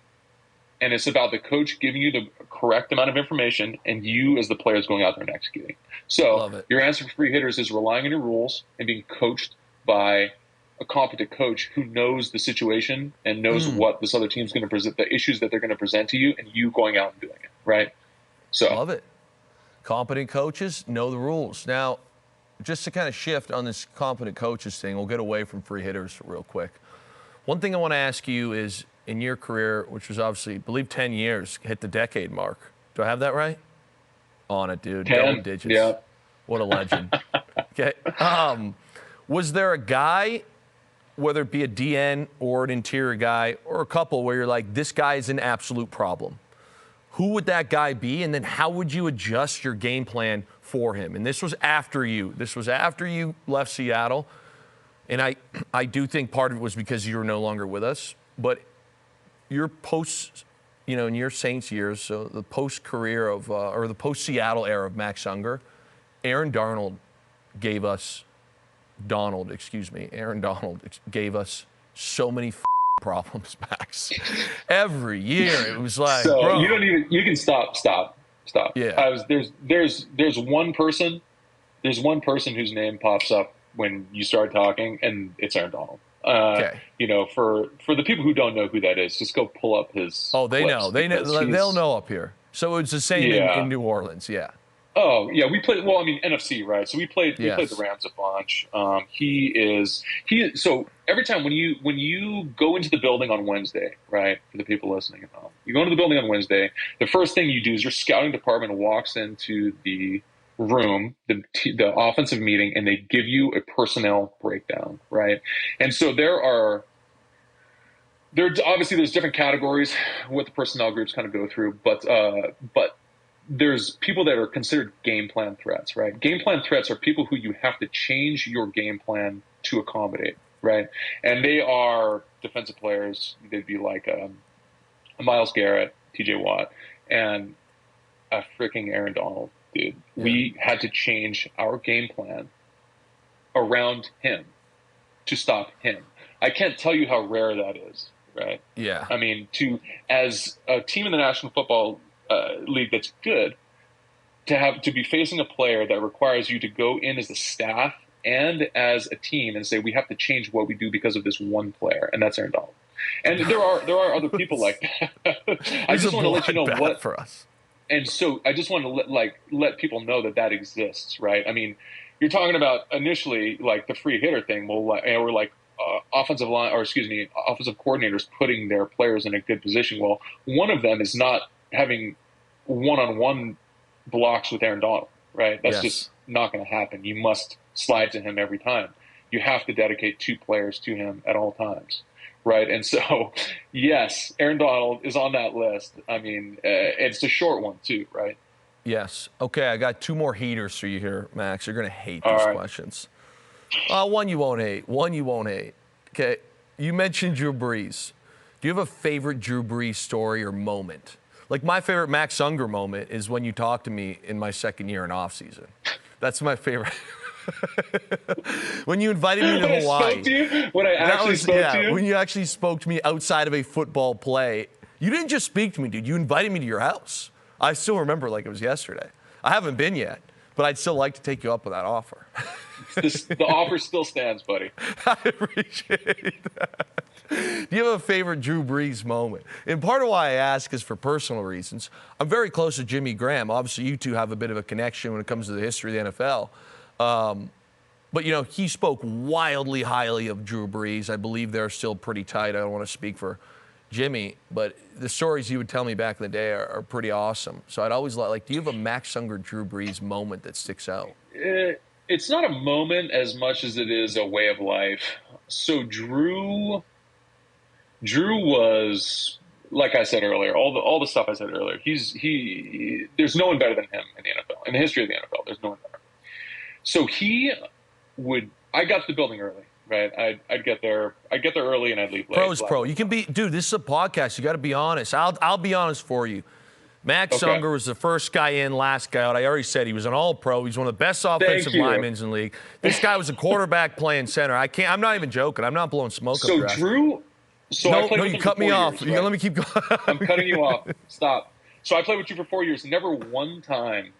And it's about the coach giving you the correct amount of information and you as the players going out there and executing. So your answer for free hitters is relying on your rules and being coached by a competent coach who knows the situation and knows what this other team's going to present, the issues that they're going to present to you, and you going out and doing it, right? So love it. Competent coaches know the rules. Now, just to kind of shift on this competent coaches thing, we'll get away from free hitters real quick. One thing I want to ask you is, in your career, which was obviously, I believe 10 years, hit the decade mark. Do I have that right? On it, dude. 10, double digits. yeah. What a legend. Okay. Was there a guy, whether it be a DN or an interior guy or a couple, where you're like, this guy is an absolute problem? Who would that guy be? And then how would you adjust your game plan for him? And this was after you. This was after you left Seattle. And I do think part of it was because you were no longer with us. But your post, in your Saints years, so the post-career of, or the post-Seattle era of Max Unger, Aaron Donald gave us so many problems, Max. Every year it was like, so bro. You can stop. Yeah. There's one person whose name pops up when you start talking, and it's Aaron Donald. Okay. For the people who don't know who that is, just go pull up his. Oh, they know. They'll know up here. So it's the same in New Orleans, yeah. Oh yeah, we played. Well, I mean NFC, right? So we played the Rams a bunch. So every time when you go into the building on Wednesday, right? For the people listening at home, you go into the building on Wednesday. The first thing you do is your scouting department walks into the room, the offensive meeting, and they give you a personnel breakdown, right? And so there's different categories what the personnel groups kind of go through, but there's people that are considered game plan threats, right? Game plan threats are people who you have to change your game plan to accommodate, right? And they are defensive players. They'd be like a Myles Garrett, TJ Watt, and a freaking Aaron Donald, dude. Yeah. We had to change our game plan around him to stop him. I can't tell you how rare that is, right? Yeah. I mean, as a team in the National Football League that's good, to be facing a player that requires you to go in as a staff and as a team and say we have to change what we do because of this one player, and that's Aaron Donald. And there are other people like that. I just want to let you know what for us. And so I just want to let people know that exists, right? I mean, you're talking about initially like the free hitter thing. We're like offensive coordinators putting their players in a good position. Well, one of them is not having one-on-one blocks with Aaron Donald, right? That's just not going to happen. You must slide to him every time. You have to dedicate two players to him at all times, right? And so, yes, Aaron Donald is on that list. I mean, it's a short one too, right? Yes. Okay, I got two more heaters for you here, Max. You're going to hate these questions. One you won't hate. Okay, you mentioned Drew Brees. Do you have a favorite Drew Brees story or moment? Like, my favorite Max Unger moment is when you talked to me in my second year in off-season. That's my favorite. When you invited me to When Hawaii. I spoke to you? When I actually spoke to you? When you actually spoke to me outside of a football play. You didn't just speak to me, dude. You invited me to your house. I still remember like it was yesterday. I haven't been yet, but I'd still like to take you up with that offer. The offer still stands, buddy. I appreciate that. Do you have a favorite Drew Brees moment? And part of why I ask is for personal reasons. I'm very close to Jimmy Graham. Obviously, you two have a bit of a connection when it comes to the history of the NFL. But, you know, he spoke wildly highly of Drew Brees. I believe they're still pretty tight. I don't want to speak for Jimmy, but the stories he would tell me back in the day are pretty awesome. So I'd always like, do you have a Max Unger Drew Brees moment that sticks out? It's not a moment as much as it is a way of life. So Drew was, like I said earlier, all the stuff I said earlier. There's no one better than him in the NFL. In the history of the NFL, there's no one better. So I got to the building early, right? I'd get there early and I'd leave late. Pro's pro. You can be, dude, this is a podcast. You got to be honest. I'll be honest for you. Max Unger was the first guy in, last guy out. I already said he was an all-pro. He's one of the best offensive linemen in the league. This guy was a quarterback playing center. I'm not even joking. I'm not blowing smoke up your ass. No, you cut me off. Right? Let me keep going. I'm cutting you off. Stop. So I played with you for 4 years. Never one time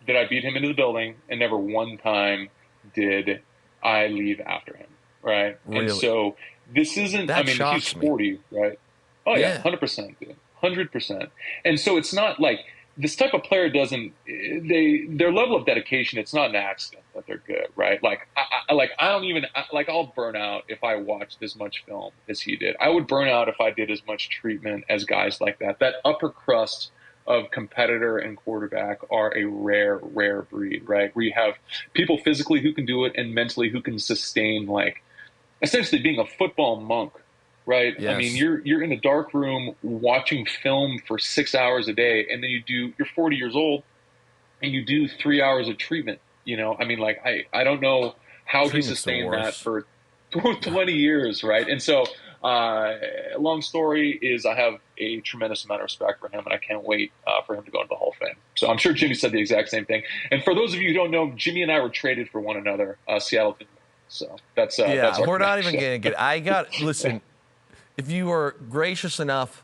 did I beat him into the building, and never one time did I leave after him, right? Really? And so this isn't, that he's 40, right? Oh, yeah, 100%, dude. 100%. And so it's not like this type of player their level of dedication, it's not an accident that they're good, right? I'll burn out if I watched as much film as he did. I would burn out if I did as much treatment as guys like that. That upper crust of competitor and quarterback are a rare breed, right? Where you have people physically who can do it and mentally who can sustain, like, essentially being a football monk, right? Yes. I mean, you're in a dark room watching film for 6 hours a day, and then you're 40 years old and you do 3 hours of treatment. You know, I mean, like, I don't know how he sustained that for 20 years, right? And so, long story is I have a tremendous amount of respect for him, and I can't wait for him to go into the Hall of Fame. So I'm sure Jimmy said the exact same thing. And for those of you who don't know, Jimmy and I were traded for one another, Seattle. So that's we're not even going to get. Listen. If you were gracious enough,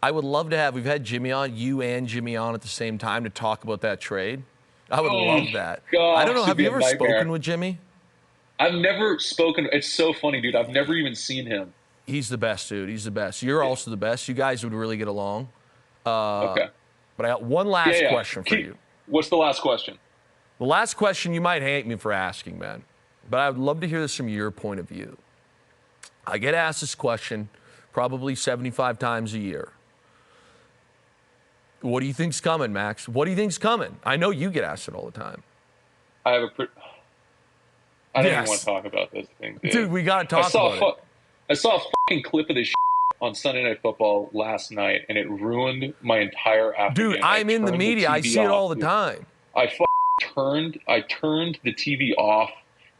I would love to have. We've had Jimmy on, you and Jimmy on at the same time to talk about that trade. I would love that. God, I don't know. Have you ever spoken with Jimmy? I've never spoken. It's so funny, dude. I've never even seen him. He's the best, dude. He's the best. You're also the best. You guys would really get along. Okay. But I got one last question for you. What's the last question? The last question you might hate me for asking, man. But I would love to hear this from your point of view. I get asked this question probably 75 times a year. What do you think's coming, Max? What do you think's coming? I know you get asked it all the time. I don't even want to talk about this thing, dude. Dude, we got to talk about it. I saw a fucking clip of this on Sunday Night Football last night, and it ruined my entire afternoon. Dude, I'm in the media. I see it all the time. I turned the TV off,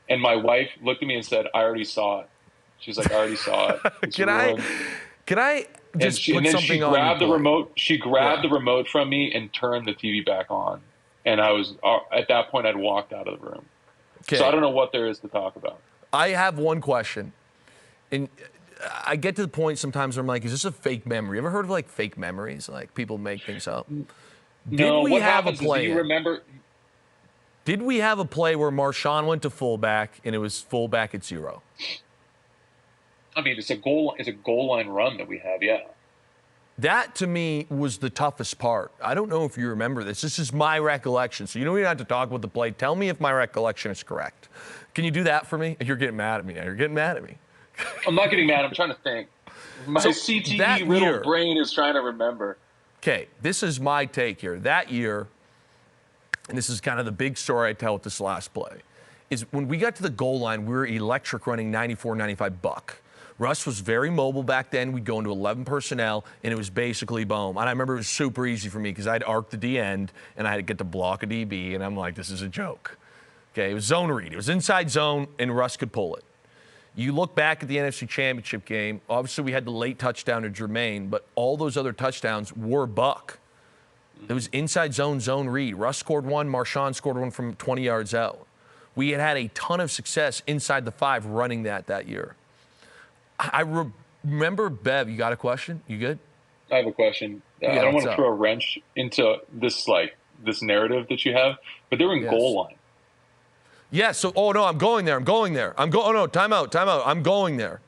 and my wife looked at me and said, "I already saw it." She's like, "I already saw it." Can I just put something on? She grabbed the remote from me and turned the TV back on. And I was at that point, I'd walked out of the room. Okay. So I don't know what there is to talk about. I have one question, and I get to the point sometimes where I'm like, "Is this a fake memory?" Ever heard of like fake memories? Like people make things up. No. What happens is, do you remember? Did we have a play where Marshawn went to fullback and it was fullback at 0? I mean, it's a goal line run that we have, yeah. That, to me, was the toughest part. I don't know if you remember this. This is my recollection. So you don't even have to talk about the play. Tell me if my recollection is correct. Can you do that for me? You're getting mad at me now. You're getting mad at me. I'm not getting mad. I'm trying to think. My CTE-riddled brain is trying to remember. Okay, this is my take here. That year, and this is kind of the big story I tell with this last play, is when we got to the goal line, we were electric running 94-95 buck. Russ was very mobile back then. We'd go into 11 personnel, and it was basically boom. And I remember it was super easy for me because I'd arc the D end, and I had to get to block a DB, and I'm like, this is a joke. Okay, it was zone read. It was inside zone, and Russ could pull it. You look back at the NFC Championship game, obviously we had the late touchdown to Jermaine, but all those other touchdowns were buck. It was inside zone read. Russ scored one. Marshawn scored one from 20 yards out. We had a ton of success inside the 5 running that year. I remember, Bev, you got a question? You good? I have a question. I don't want to throw a wrench into this narrative that you have, but they were in goal line. Yeah, so, I'm going there. Time out. I'm going there.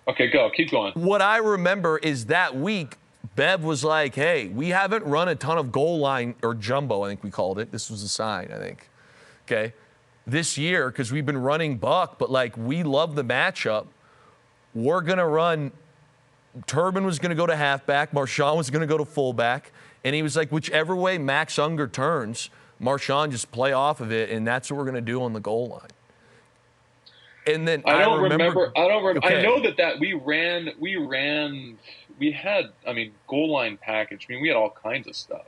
Okay, go. Keep going. What I remember is that week, Bev was like, hey, we haven't run a ton of goal line or jumbo, I think we called it. This was a sign, I think. Okay. This year, because we've been running buck, but like we love the matchup. We're going to run. Turbin was going to go to halfback. Marshawn was going to go to fullback. And he was like, whichever way Max Unger turns, Marshawn just play off of it, and that's what we're going to do on the goal line. And then I don't remember. Okay. I know that we had, goal line package. We had all kinds of stuff,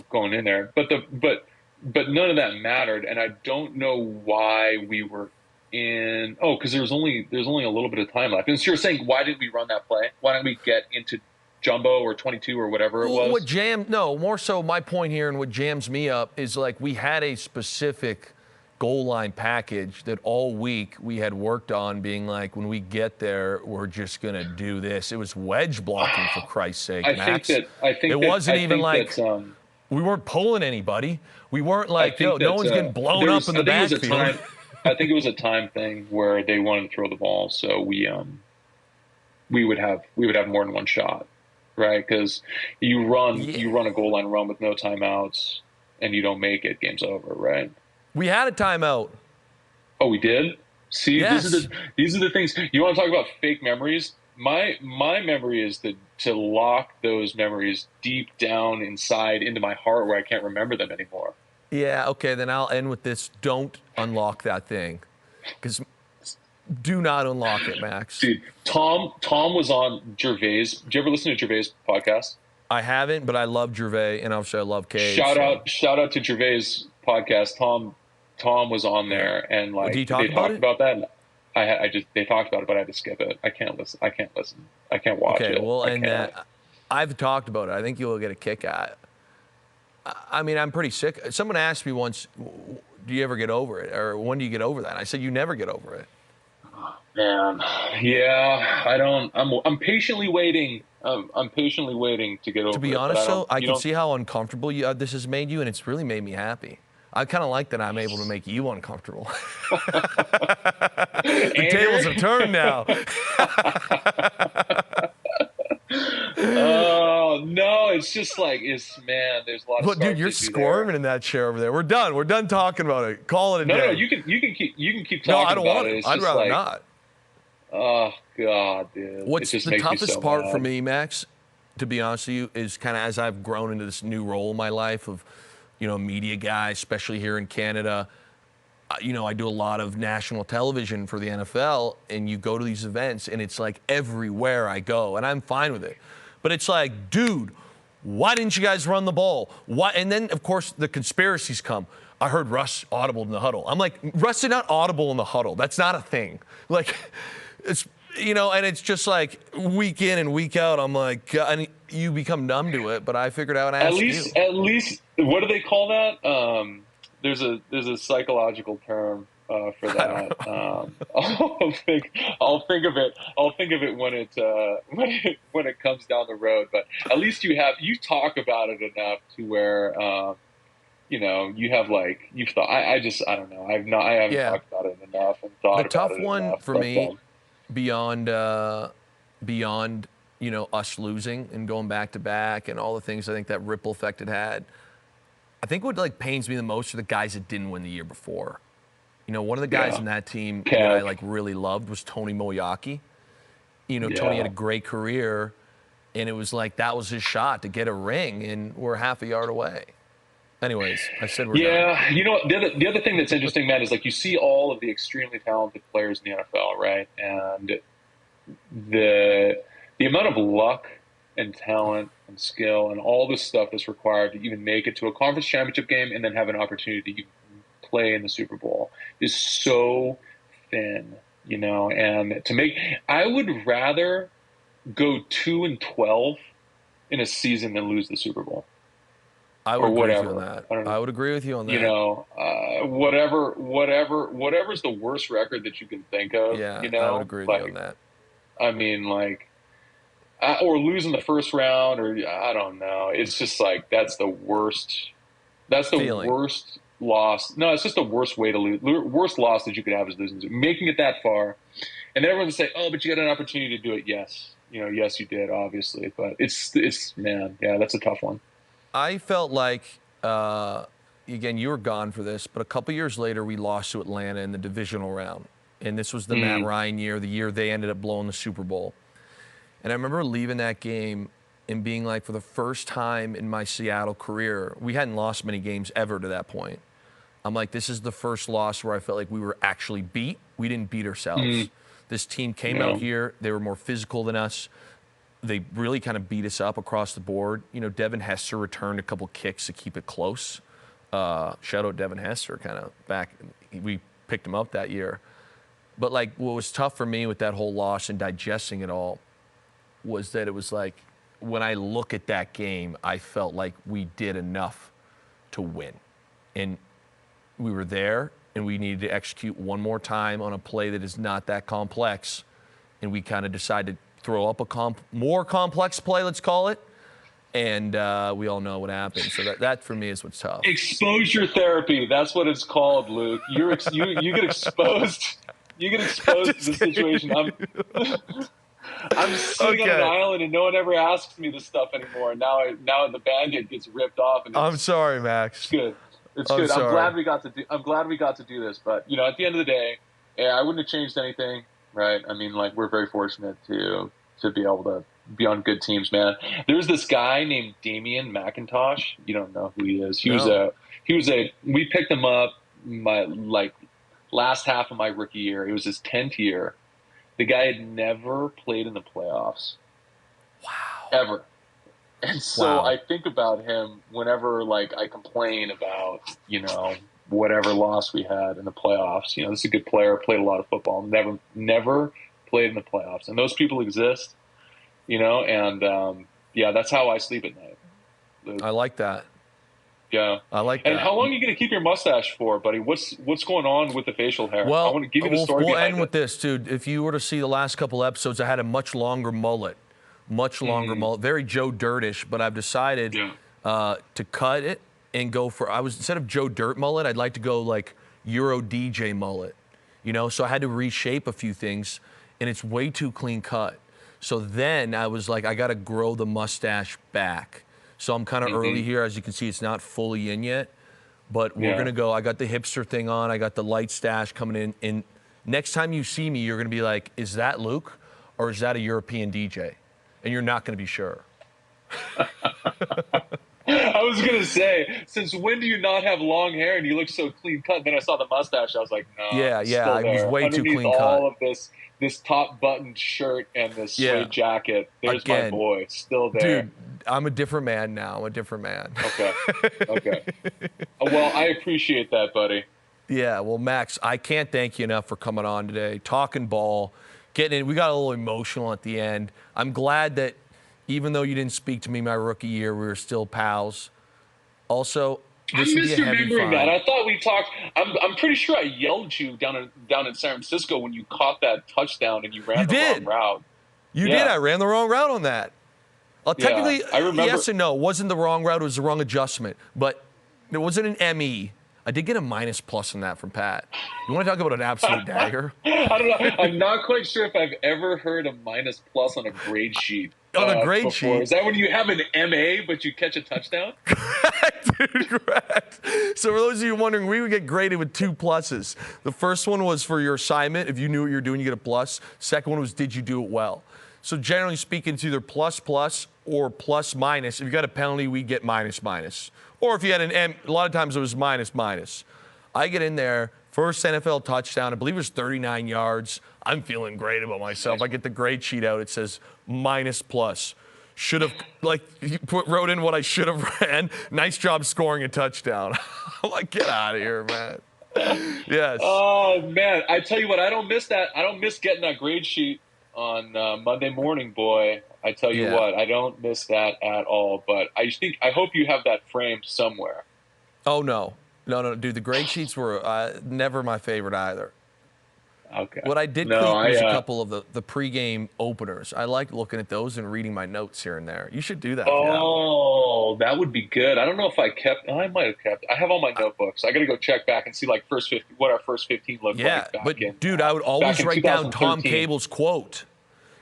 going in there. But none of that mattered. And I don't know why we were in. Oh, because there's only a little bit of time left. And so you're saying, why didn't we run that play? Why didn't we get into jumbo or 22 or whatever it was? More so my point here and what jams me up is like we had a specific goal line package that all week we had worked on, being like, when we get there, we're just going to do this. It was wedge blocking, for Christ's sake, Max. We weren't pulling anybody. We weren't like, no one's getting blown up in the backfield. I think it was a time thing where they wanted to throw the ball, so we would have more than one shot, right? Because you run a goal line run with no timeouts, and you don't make it, game's over, right? We had a timeout. Oh, we did? See, yes. These are the things. You want to talk about fake memories? My memory is to lock those memories deep down inside into my heart where I can't remember them anymore. Yeah, okay, then I'll end with this. Don't unlock that thing. Because do not unlock it, Max. Dude, Tom was on Gervais. Did you ever listen to Gervais' podcast? I haven't, but I love Gervais, and obviously I love Cage. Shout out to Gervais' podcast. Tom was on there, and like they talked about that. They talked about it, but I had to skip it. I can't listen. I can't watch it. Okay, well, and I've talked about it. I think you'll get a kick at it. I'm pretty sick. Someone asked me once, do you ever get over it? Or when do you get over that? And I said, you never get over it. Man, yeah, I don't. I'm patiently waiting. I'm patiently waiting to get over it. To be honest, though, I can see how uncomfortable this has made you, and it's really made me happy. I kind of like that I'm able to make you uncomfortable. The tables have turned now. Oh no, it's just like there's a lot of. But dude, you're squirming in that chair over there. We're done. We're done talking about it. Call it a day. No, you can keep talking. No, I don't want it. it. I'd rather not. Oh God, dude. What's the toughest part for me, Max? To be honest with you, is kind of as I've grown into this new role in my life of, media guy, especially here in Canada. I do a lot of national television for the NFL, and you go to these events, and it's like everywhere I go, and I'm fine with it. But it's like, dude, why didn't you guys run the ball? Why? And then, of course, the conspiracies come. I heard Russ audible in the huddle. I'm like, Russ is not audible in the huddle. That's not a thing. Like, it's, and it's just like week in and week out, I'm like, and you become numb to it, but I figured out At least, what do they call that? There's a psychological term for that. I'll think of it when it comes down the road. But at least you talk about it enough to where you have you've thought. I don't know. I haven't talked about it enough and thought about it enough. The tough one for me, beyond us losing and going back to back and all the things I think that ripple effect it had. I think what pains me the most are the guys that didn't win the year before. One of the guys in that team that I really loved was Tony Moyaki. Tony had a great career, and it was that was his shot to get a ring, and we're half a yard away. Anyways, I said we're done. The other thing that's interesting, man, is you see all of the extremely talented players in the NFL, right? And the amount of luck and talent and skill and all this stuff that's required to even make it to a conference championship game and then have an opportunity to play in the Super Bowl is so thin, and I would rather go 2-12 in a season than lose the Super Bowl. I would or agree with you whatever. on that. I don't know. I would agree with you on that. You know, whatever's the worst record that you can think of. Yeah, you know, I would agree with like, you on that. I mean, like, or losing the first round, or I don't know. It's just like that's the worst. That's the Feeling. worst loss. No, it's just the worst way to lose. Worst loss that you could have is losing, making it that far, and then everyone will say, "Oh, but you got an opportunity to do it." Yes, you know, yes, you did, obviously, but it's man, yeah, that's a tough one. I felt like, again, you were gone for this, but a couple years later, we lost to Atlanta in the divisional round. And this was the Matt Ryan year, the year they ended up blowing the Super Bowl. And I remember leaving that game and being like, for the first time in my Seattle career, we hadn't lost many games ever to that point. I'm like, this is the first loss where I felt like we were actually beat. We didn't beat ourselves. This team came out here. They were more physical than us. They really kind of beat us up across the board. You know, Devin Hester returned a couple kicks to keep it close. Shout out Devin Hester, kind of back. We picked him up that year. But, like, what was tough for me with that whole loss and digesting it all was that it was like, when I look at that game, I felt like we did enough to win. And we were there, and we needed to execute one more time on a play that is not that complex. And we kind of decided to throw up a more complex play, let's call it, and we all know what happened. So that for me is what's tough. Exposure therapy, that's what it's called, Luke. You get exposed. You get exposed to the situation. I'm sitting on an island and no one ever asks me this stuff anymore. Now the Band-Aid gets ripped off. And I'm sorry, Max. It's good. It's good. I'm glad we got to do this. But you know, at the end of the day, yeah, I wouldn't have changed anything. Right. I mean, like, we're very fortunate to be able to be on good teams, man. There's this guy named Damian McIntosh. You don't know who he is. We picked him up my last half of my rookie year. It was his 10th year. The guy had never played in the playoffs. Wow. Ever. And so I think about him whenever, like, I complain about, you know, whatever loss we had in the playoffs. You know, this is a good player, played a lot of football, never played in the playoffs. And those people exist, you know, and yeah, that's how I sleep at night. I like that. Yeah. I like that. And how long are you going to keep your mustache for, buddy? What's going on with the facial hair? Well, I want to give you the story we'll behind end with this, dude. If you were to see the last couple episodes, I had a much longer mullet. Very Joe Dirtish, but I've decided to cut it and go for, instead of Joe Dirt mullet, I'd like to go like Euro DJ mullet, you know? So I had to reshape a few things, and it's way too clean cut. So then I was like, I got to grow the mustache back. So I'm kind of early here. As you can see, it's not fully in yet, but we're going to go. I got the hipster thing on. I got the light stash coming in. And next time you see me, you're going to be like, is that Luke or is that a European DJ? And you're not going to be sure. I was going to say, since when do you not have long hair and you look so clean cut? And then I saw the mustache. I was like, no. Yeah, I was way too clean cut. All of this top buttoned shirt and this suede jacket, there's my boy still there. Dude, I'm a different man now. I'm a different man. Okay. Well, I appreciate that, buddy. Yeah, well, Max, I can't thank you enough for coming on today, talking ball, getting in. We got a little emotional at the end. I'm glad that even though you didn't speak to me my rookie year, we were still pals. Also, this I'm would be a heavy misremembering fine. that. I thought we talked. I'm pretty sure I yelled at you down in San Francisco when you caught that touchdown and you ran the wrong route. You did. I ran the wrong route on that. Technically, I remember. Yes and no. It wasn't the wrong route. It was the wrong adjustment. But it wasn't an ME. I did get a minus plus on that from Pat. You want to talk about an absolute dagger? I don't know. I'm not quite sure if I've ever heard a minus plus on a grade sheet. On a grade sheet? Is that when you have an MA but you catch a touchdown? Dude, correct. So for those of you wondering, we would get graded with 2 pluses. The first one was for your assignment. If you knew what you were doing, you get a plus. Second one was, did you do it well? So generally speaking, it's either plus plus or plus minus. If you got a penalty, we get minus minus. Or if you had an M, a lot of times it was minus minus. I get in there, first NFL touchdown, I believe it was 39 yards. I'm feeling great about myself. I get the grade sheet out. It says minus plus. Should have, like, you wrote in what I should have ran. Nice job scoring a touchdown. I'm like, get out of here, man. Yes. Oh, man. I tell you what, I don't miss that. I don't miss getting that grade sheet. on Monday morning, boy. I tell you Yeah. what, I don't miss that at all. But I hope you have that framed somewhere. Oh, no. No, dude, the grade sheets were never my favorite either. Okay. What I did No, keep was a couple of the pregame openers. I like looking at those and reading my notes here and there. You should do that if you have them. Oh, that would be good. I don't know if I kept. I might have kept. I have all my notebooks. I got to go check back and see like what our first 15 looked Yeah, like back but in. dude, I would always in write down Tom 2013. Cable's quote.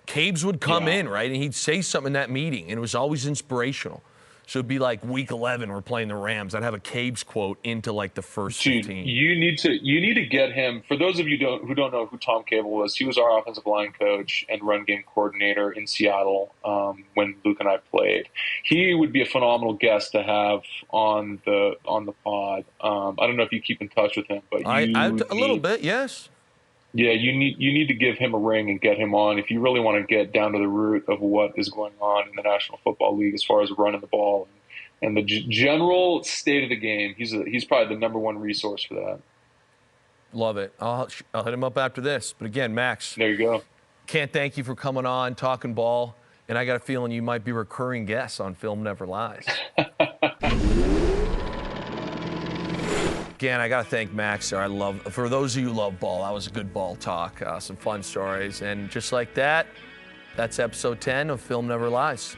Cabes would come Yeah. in, right, and he'd say something in that meeting, and it was always inspirational. So it'd be like week 11, we're playing the Rams. I'd have a Cabes quote into like the first Dude, 15. you need to get him. For those of you who don't know who Tom Cable was, he was our offensive line coach and run game coordinator in Seattle when Luke and I played. He would be a phenomenal guest to have on the pod. I don't know if you keep in touch with him, but a little bit, yes. Yeah, you need to give him a ring and get him on if you really want to get down to the root of what is going on in the National Football League as far as running the ball and the general state of the game. He's probably the number one resource for that. Love it. I'll hit him up after this. But again, Max, There you go. can't thank you for coming on, talking ball, and I got a feeling you might be recurring guests on Film Never Lies. Again, I got to thank Max there. For those of you who love ball, that was a good ball talk, some fun stories. And just like that, that's episode 10 of Film Never Lies.